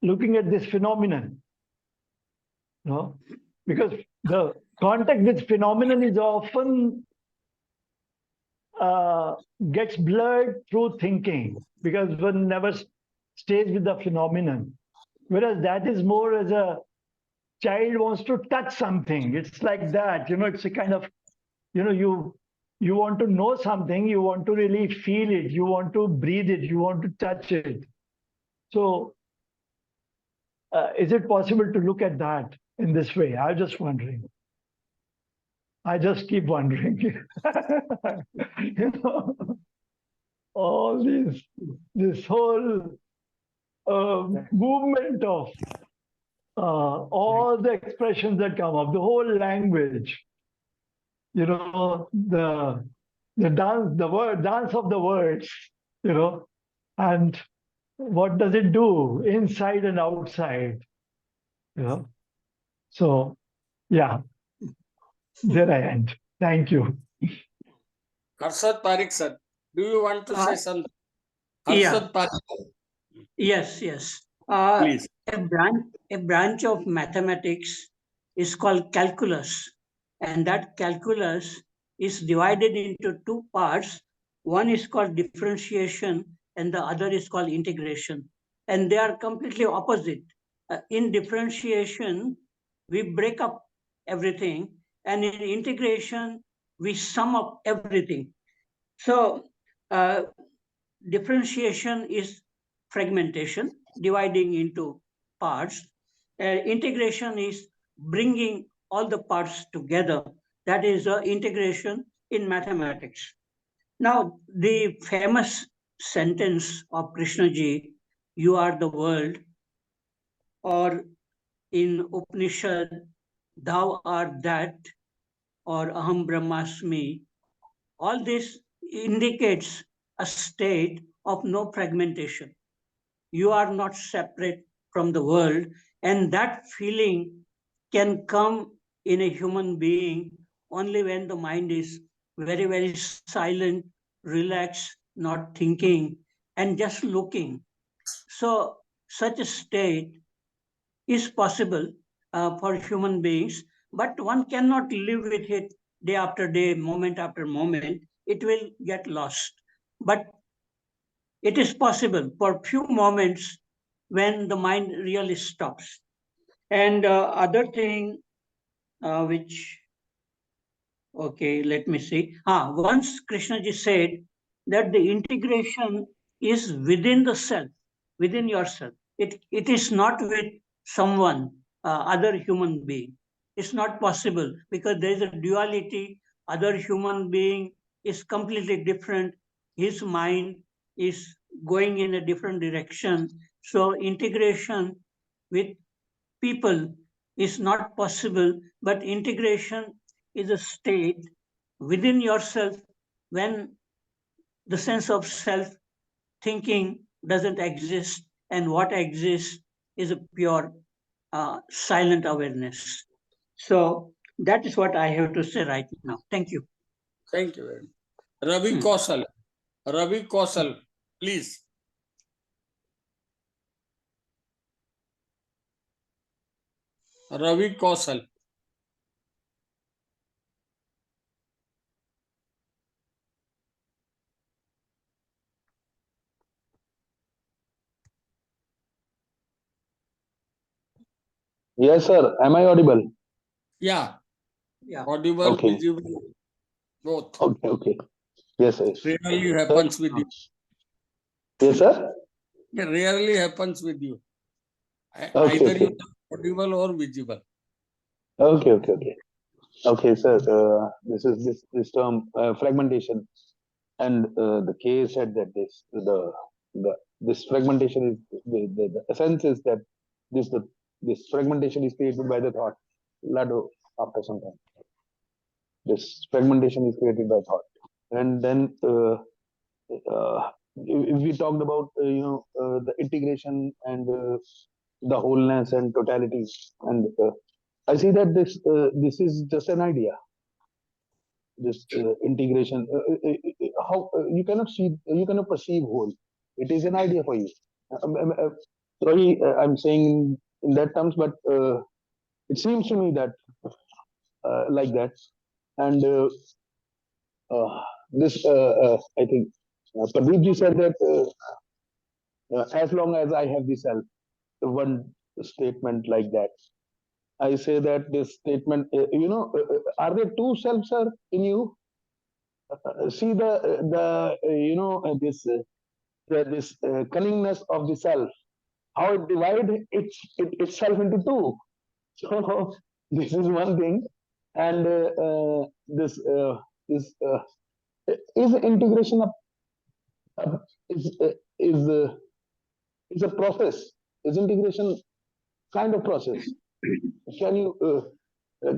looking at this phenomenon? No, because the contact with phenomenon is often gets blurred through thinking, because one never stays with the phenomenon. Whereas that is more as a child wants to touch something. It's like that, it's a kind of, you want to know something, you want to really feel it, you want to breathe it, you want to touch it. So is it possible to look at that in this way? I'm just wondering. I just keep wondering. All this whole movement of all the expressions that come up, the whole language, the dance, dance of the words, and what does it do inside and outside? So, yeah, there I end. Thank you.
Harshad Parekh sir, do you want to say something?
Yeah.
Harshad Parekh.
Yes.
Please.
A branch of mathematics is called calculus, and that calculus is divided into two parts. One is called differentiation, and the other is called integration, and they are completely opposite. In differentiation, we break up everything, and in integration, we sum up everything. So differentiation is fragmentation, dividing into parts. Integration is bringing all the parts together. That is integration in mathematics. Now, the famous sentence of Krishnaji, "You are the world," or in Upanishad, "Thou art that," or "Aham Brahmasmi," all this indicates a state of no fragmentation. You are not separate from the world, and that feeling can come in a human being only when the mind is very, very silent, relaxed, not thinking, and just looking. So such a state is possible for human beings, but one cannot live with it day after day, moment after moment. It will get lost. But it is possible for few moments when the mind really stops. And other thing which, okay, let me see. Once Krishnaji said that the integration is within the self, within yourself. It is not with someone, other human being. It's not possible because there is a duality. Other human being is completely different. His mind is going in a different direction. So integration with people is not possible, but integration is a state within yourself when the sense of self thinking doesn't exist, and what exists is a pure silent awareness. So that is what I have to say right now. Thank you.
Thank you very much. Ravi Kaushal. Ravi Kaushal, please. Ravi Kaushal.
Yes, sir. Am I audible?
Yeah.
Yeah.
Audible,
Okay.
visible, both.
Okay. Okay. Yes, yes.
Rarely happens with you.
Yes, sir.
It rarely happens with you.
Okay.
Either you
Okay.
are audible or visible.
Okay. Okay. Okay. Okay, sir. This is this term fragmentation, and the case said that the this fragmentation is the essence is that this fragmentation is created by the thought. Lado after some time. This fragmentation is created by thought, and then if we talked about the integration and the wholeness and totality, and I see that this is just an idea. This integration, how you cannot perceive whole. It is an idea for you. Sorry, I'm saying in that terms, but it seems to me that like that, and this I think Pradeep ji said that as long as I have the self, one statement like that. I say that this statement, are there two selves, sir, in you? See the this cunningness of the self, how it divides itself into two. So this is one thing, and this is integration of is is is a process. Is integration kind of process? Can you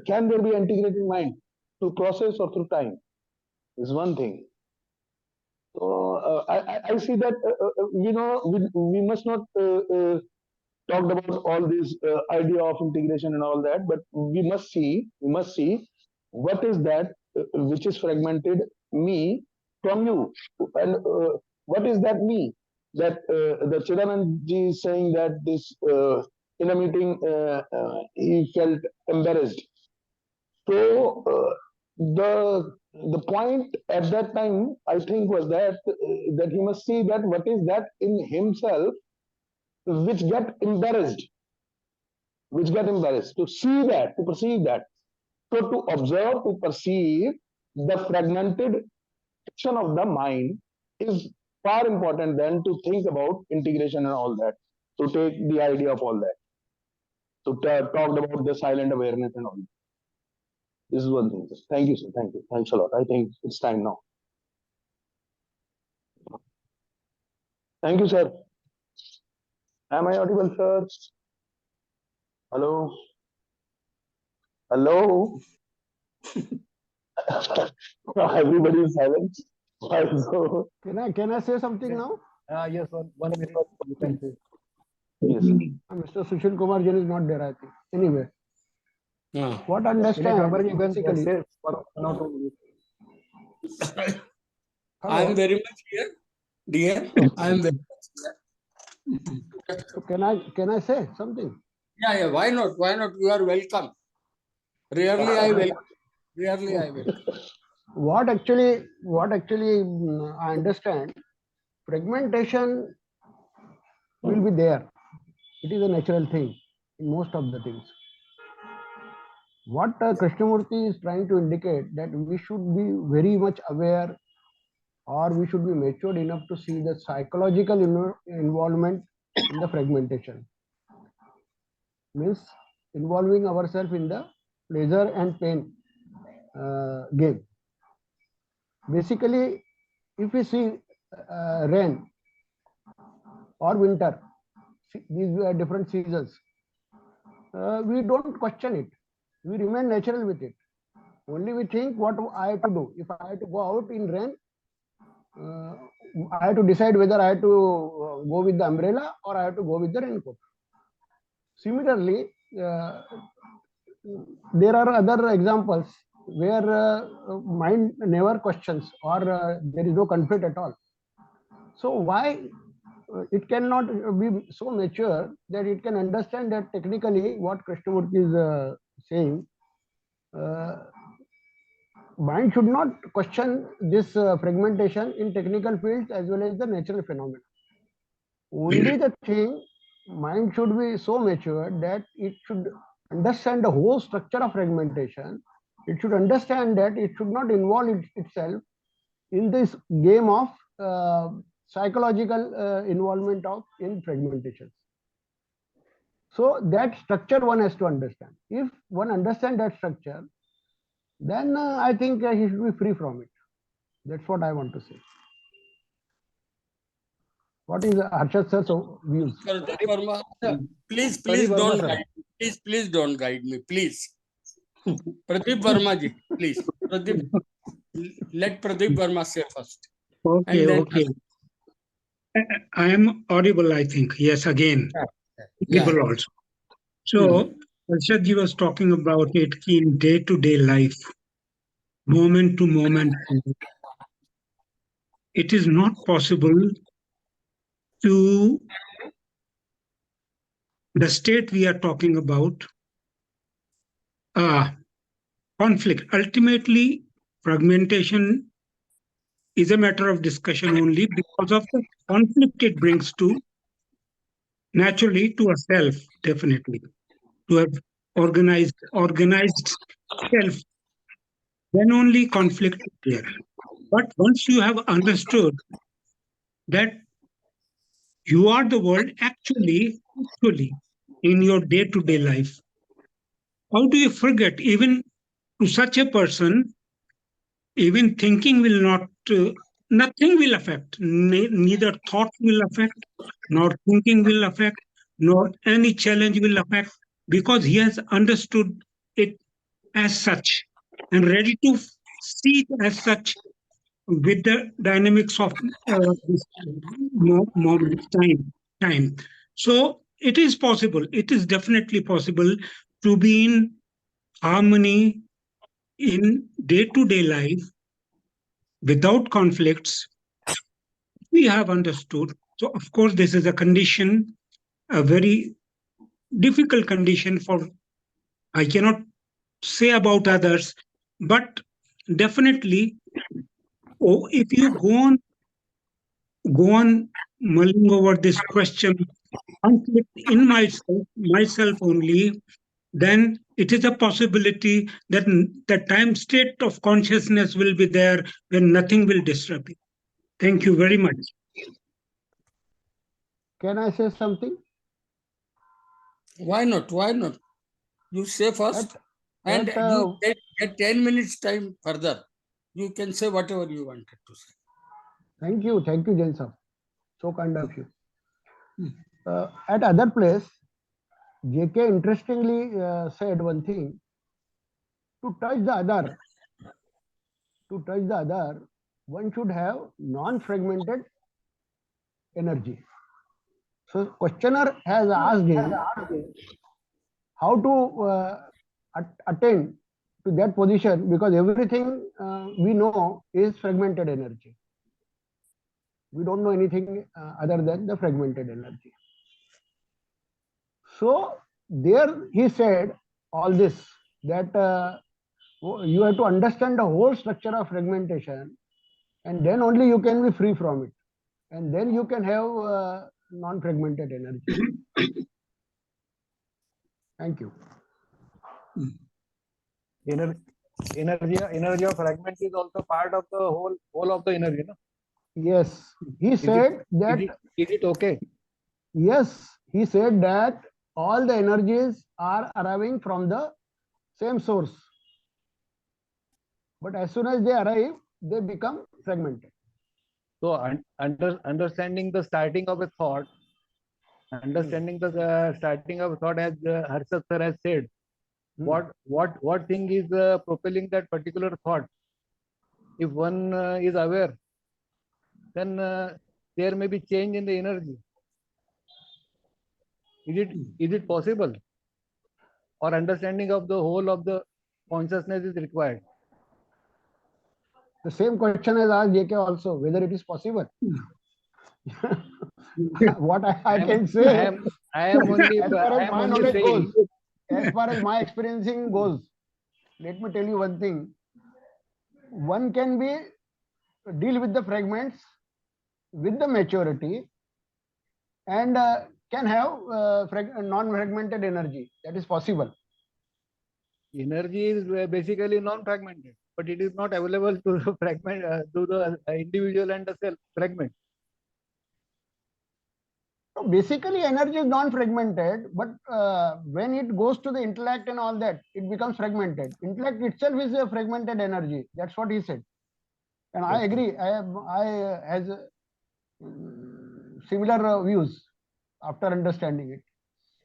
can there be integrated mind through process or through time? Is one thing. So I see that we must not talk about all this idea of integration and all that, but we must see what is that which is fragmented me from you, and what is that me that the Chidanandji is saying that this in a meeting he felt embarrassed. So the point at that time, I think, was that he must see that what is that in himself which get embarrassed, to see that, to perceive that. So to observe, to perceive the fragmented action of the mind is far important than to think about integration and all that. To take the idea of all that. To talk about the silent awareness and all that. This is one thing. Thank you, sir. Thank you. Thanks a lot. I think it's time now. Thank you, sir. Am I audible, sir? Hello? Hello? Everybody is silent. Why so?
Can I say something now?
Yes, one minute you can say.
Yes.
Mr. Sushil Kumar Jain is not there, I think. Anyway,
Yeah.
what understand
You can
basically?
say for 1 or 2 minutes.
I am very much here, dear. I am very much here.
So can I say something?
Yeah. Why not? Why not? You are welcome. Rarely I welcome. Rarely I welcome.
What actually I understand, fragmentation will be there. It is a natural thing in most of the things. What Krishnamurti is trying to indicate that we should be very much aware, or we should be matured enough to see the psychological involvement in the fragmentation. Means involving ourselves in the pleasure and pain game. Basically, if we see rain or winter, these are different seasons, we don't question it. We remain natural with it. Only we think what I have to do. If I have to go out in rain, I have to decide whether I have to go with the umbrella or I have to go with the raincoat. Similarly, there are other examples where mind never questions or there is no conflict at all. So why it cannot be so mature that it can understand that technically what Krishnamurti is saying, mind should not question this fragmentation in technical fields as well as the natural phenomena. Only the thing, mind should be so mature that it should understand the whole structure of fragmentation. It should understand that it should not involve itself in this game of psychological involvement of in fragmentation. So that structure one has to understand. If one understands that structure, then I think he should be free from it. That's what I want to say. What is Harshad sir's views?
Pradeep Verma, please
Pradeep Verma,
don't
sir.
guide me. Please don't guide me, please. Pradeep Verma ji, please. Pradeep, let Pradeep Verma say first.
Okay,
And then
okay. I am audible, I think. Yes, again.
Yeah.
Audible also. So, Harshadji was talking about it in day-to-day life, moment to moment. It is not possible to the state we are talking about, conflict. Ultimately, fragmentation is a matter of discussion only because of the conflict it brings to, naturally, to a self, definitely, to have organized self. Then only conflict is there. But once you have understood that you are the world actually in your day-to-day life, how do you forget? Even to such a person, even thinking will not, nothing will affect. Neither thought will affect, nor thinking will affect, nor any challenge will affect, because he has understood it as such and ready to see it as such with the dynamics of this moment, time. So it is possible. It is definitely possible to be in harmony in day-to-day life without conflicts. We have understood. So of course, this is a condition, a very difficult condition for, I cannot say about others, but definitely, if you go on mulling over this question, conflict in myself only, then it is a possibility that the time state of consciousness will be there when nothing will disturb you. Thank you very much.
Can I say something?
Why not? Why not? You say first, and you get 10 minutes time further. You can say whatever you wanted to say.
Thank you, Jain sir. So kind of you. At other place, JK interestingly said one thing: to touch the other, one should have non-fragmented energy. So questioner has asked him how to attain to that position, because everything we know is fragmented energy. We don't know anything other than the fragmented energy. So there he said all this, that you have to understand the whole structure of fragmentation, and then only you can be free from it, and then you can have non-fragmented energy. Thank you.
Energy of fragment is also part of the whole of the energy, no?
Yes, he said that.
Is it okay?
Yes, he said that all the energies are arriving from the same source. But as soon as they arrive, they become fragmented.
So understanding the starting of a thought, understanding the starting of a thought, as Harshad sir has said, what thing is propelling that particular thought? If one is aware, then there may be change in the energy. Is it possible? Or understanding of the whole of the consciousness is required?
The same question is asked JK also, whether it is possible. What I can say,
I am only
as far as my knowledge
saying.
goes, as far as my experiencing goes, let me tell you one thing. One can deal with the fragments with the maturity and can have non-fragmented energy. That is possible.
Energy is basically non-fragmented, but it is not available to the fragment, to the individual and the self fragment.
So basically, energy is non-fragmented, but when it goes to the intellect and all that, it becomes fragmented. Intellect itself is a fragmented energy. That's what he said, and I agree. I has similar views after understanding it.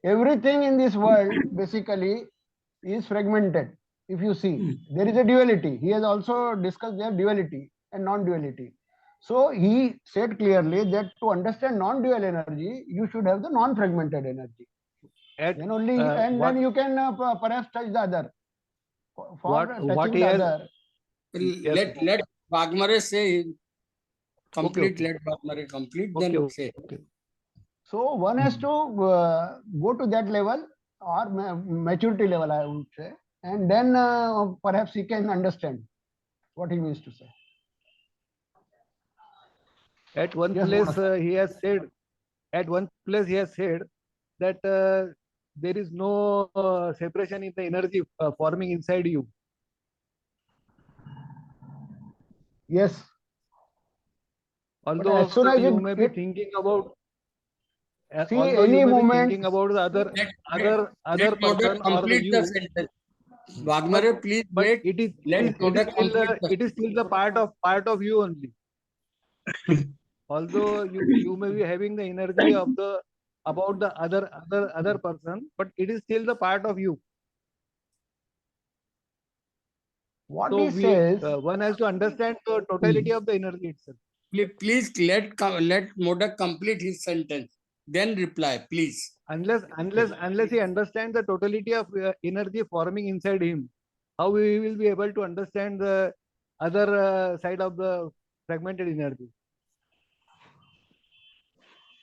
Everything in this world basically is fragmented. If you see, there is a duality. He has also discussed their duality and non-duality. So he said clearly that to understand non-dual energy, you should have the non-fragmented energy. Then only, and then you can perhaps touch the other. For touching the other.
Let Waghmare say complete. Okay. Let Waghmare complete. Then say.
Okay. So one has to go to that level or maturity level, I would say, and then perhaps he can understand what he means to say.
At one place he has said. At one place he has said that there is no separation in the energy forming inside you.
Yes.
Although as soon as you may be thinking about.
See, any moment
thinking about the other person or the you.
Waghmare, please wait.
It is still the part of you only. Although you may be having the energy of the about the other person, but it is still the part of you.
What he says,
one has to understand the totality of the energy itself.
Please let Modak complete his sentence. Then reply, please.
Unless he understands the totality of energy forming inside him, how we will be able to understand the other side of the fragmented energy?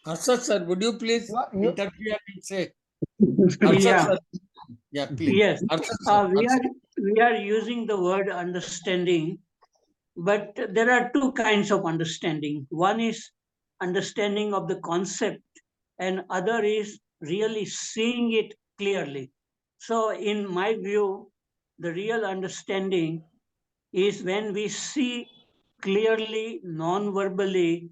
Harshad sir, would you please interfere and say? Harshad sir. Yeah, please.
Yes. We are using the word understanding, but there are two kinds of understanding. One is understanding of the concept, and other is really seeing it clearly. So in my view, the real understanding is when we see clearly, non-verbally,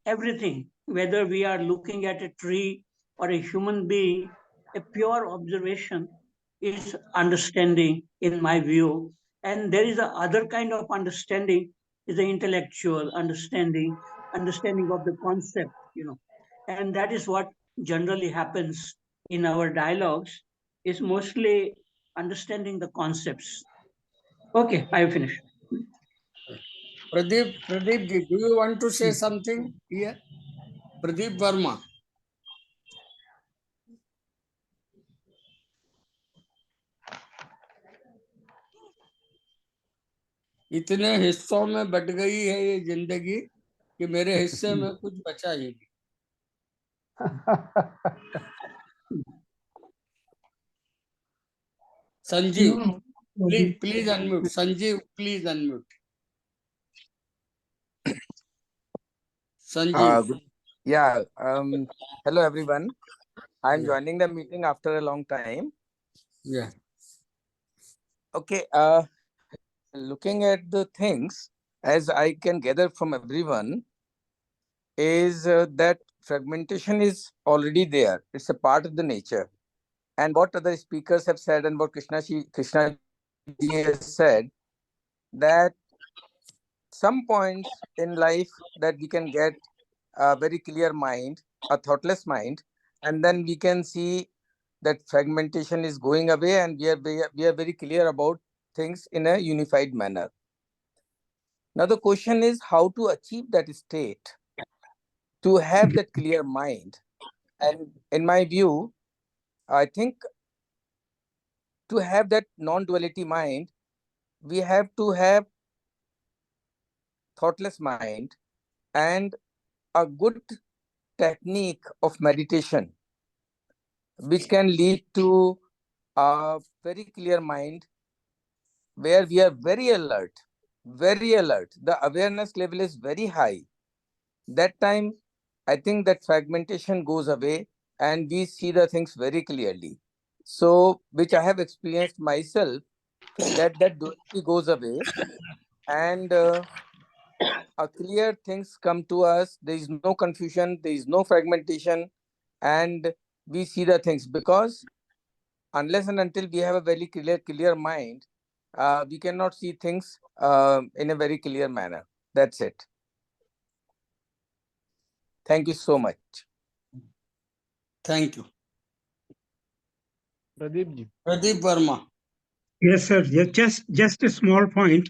everything, whether we are looking at a tree or a human being, a pure observation is understanding in my view. And there is a other kind of understanding, is the intellectual understanding of the concept, and that is what generally happens in our dialogues, is mostly understanding the concepts. Okay, I have finished.
Pradeep, do you want to say something here? Pradeep Verma. इतने हिस्सों में but गई है ये जिंदगी कि मेरे हिस्से में कुछ बचा ही नहीं. Sanjeev, please unmute. Sanjeev, please unmute. Sanjeev.
Hello everyone. I'm joining the meeting after a long time.
Yeah.
Okay. Looking at the things, as I can gather from everyone, is that fragmentation is already there. It's a part of the nature. and what other speakers have said, and what Krishna ji has said, that some points in life that we can get a very clear mind, a thoughtless mind, and then we can see that fragmentation is going away, and we are very clear about things in a unified manner. Now the question is how to achieve that state, to have that clear mind. And in my view, I think to have that non-duality mind, we have to have thoughtless mind and a good technique of meditation, which can lead to a very clear mind where we are very alert, very alert. The awareness level is very high. That time, I think that fragmentation goes away and we see the things very clearly. So, which I have experienced myself, that duality goes away and a clear things come to us. There is no confusion, there is no fragmentation, and we see the things, because unless and until we have a very clear mind, we cannot see things in a very clear manner. That's it. Thank you so much.
Thank you.
Pradeep ji.
Pradeep Verma.
Yes, sir. Just a small point.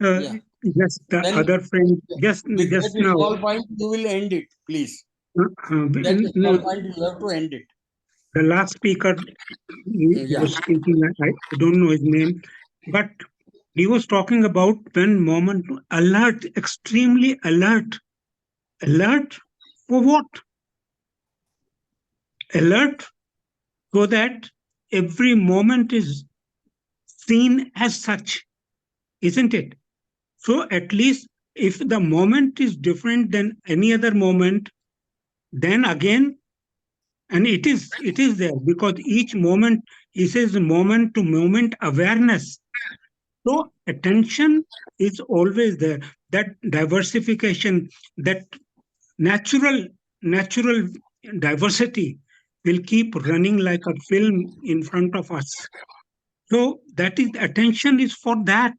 Yeah.
Just the
Then
other friend, just
With that
now.
small point, you will end it, please. That
No,
small point, you have to end it.
the last speaker he
Yeah.
was speaking, I don't know his name, but he was talking about when moment alert, extremely alert. Alert for what? Alert so that every moment is seen as such, isn't it? So at least if the moment is different than any other moment, then again, and it is there, because each moment is a moment to moment awareness. So attention is always there. That diversification, that natural diversity will keep running like a film in front of us. So that is, attention is for that.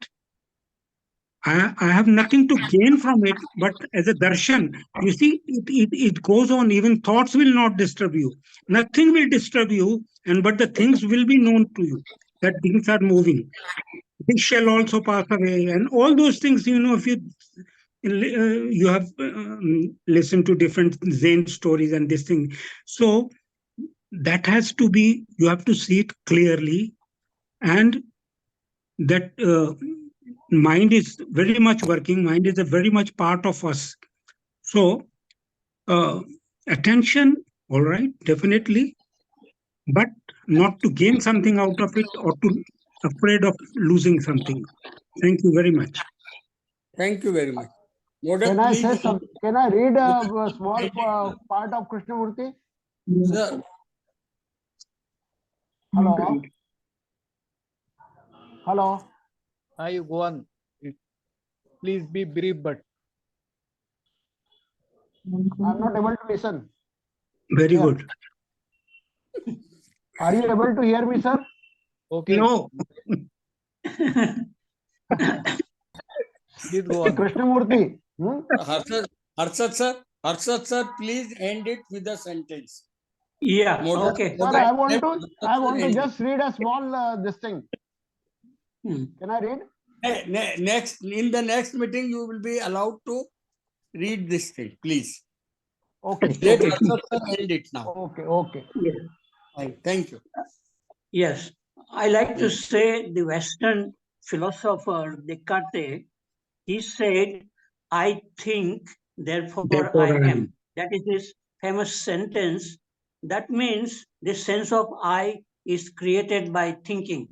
I have nothing to gain from it, but as a darshan, you see, it goes on. Even thoughts will not disturb you. Nothing will disturb you, but the things will be known to you, that things are moving. This shall also pass away, and all those things, if you have listened to different Zen stories and this thing. So that has to be, you have to see it clearly, and that mind is very much working. Mind is a very much part of us. So attention, all right, definitely, but not to gain something out of it or to afraid of losing something. Thank you very much.
Thank you very much. Modak,
Can I
please.
say some? Can I read a small part of Krishnamurti?
Sir.
Hello. Hello.
You go on. Please be brief, but
I'm not able to listen.
Very good.
Are you able to hear me, sir?
okay.
No.
Please go on.
Krishnamurti.
Harshad sir, please end it with a sentence.
Yeah,
Modak,
okay.
Sir,
Modak,
I want to
end
just read a small this thing.
it.
Can I read?
Next, in the next meeting, you will be allowed to read this thing, please.
Okay.
Let
Okay.
Harshad sir end it now.
Okay. Okay.
Thank you.
Yes, I like to say the Western philosopher Descartes, he said, I think, therefore I am. That is his famous sentence. That means the sense of I is created by thinking.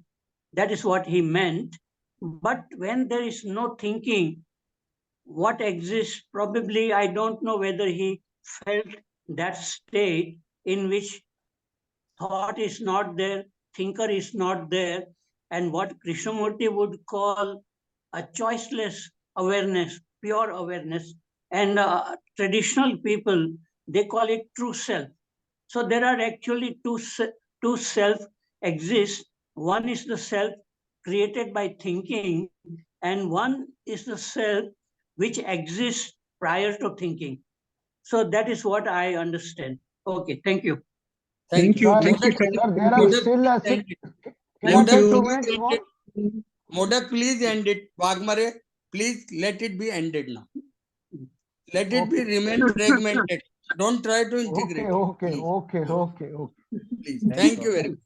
That is what he meant. But when there is no thinking, what exists, probably I don't know whether he felt that state in which thought is not there, thinker is not there, and what Krishnamurti would call a choiceless awareness, pure awareness, and traditional people, they call it true self. So there are actually two self exist. One is the self created by thinking, and one is the self which exists prior to thinking. So that is what I understand. Okay, thank you.
Thank you.
Sir,
Thank you,
Modak,
sir.
sir, there are
Modak,
still
please
six.
end it.
Can I
Thank
say
Modak,
you.
2
please
minutes
end
more?
it. Modak, please end it. Waghmare, please let it be ended now. Let it be
Okay.
remain fragmented. Don't try to integrate
Okay,
it.
okay,
Please.
okay, okay, okay.
Please.
Thanks
Thank
a
you
lot.
very much.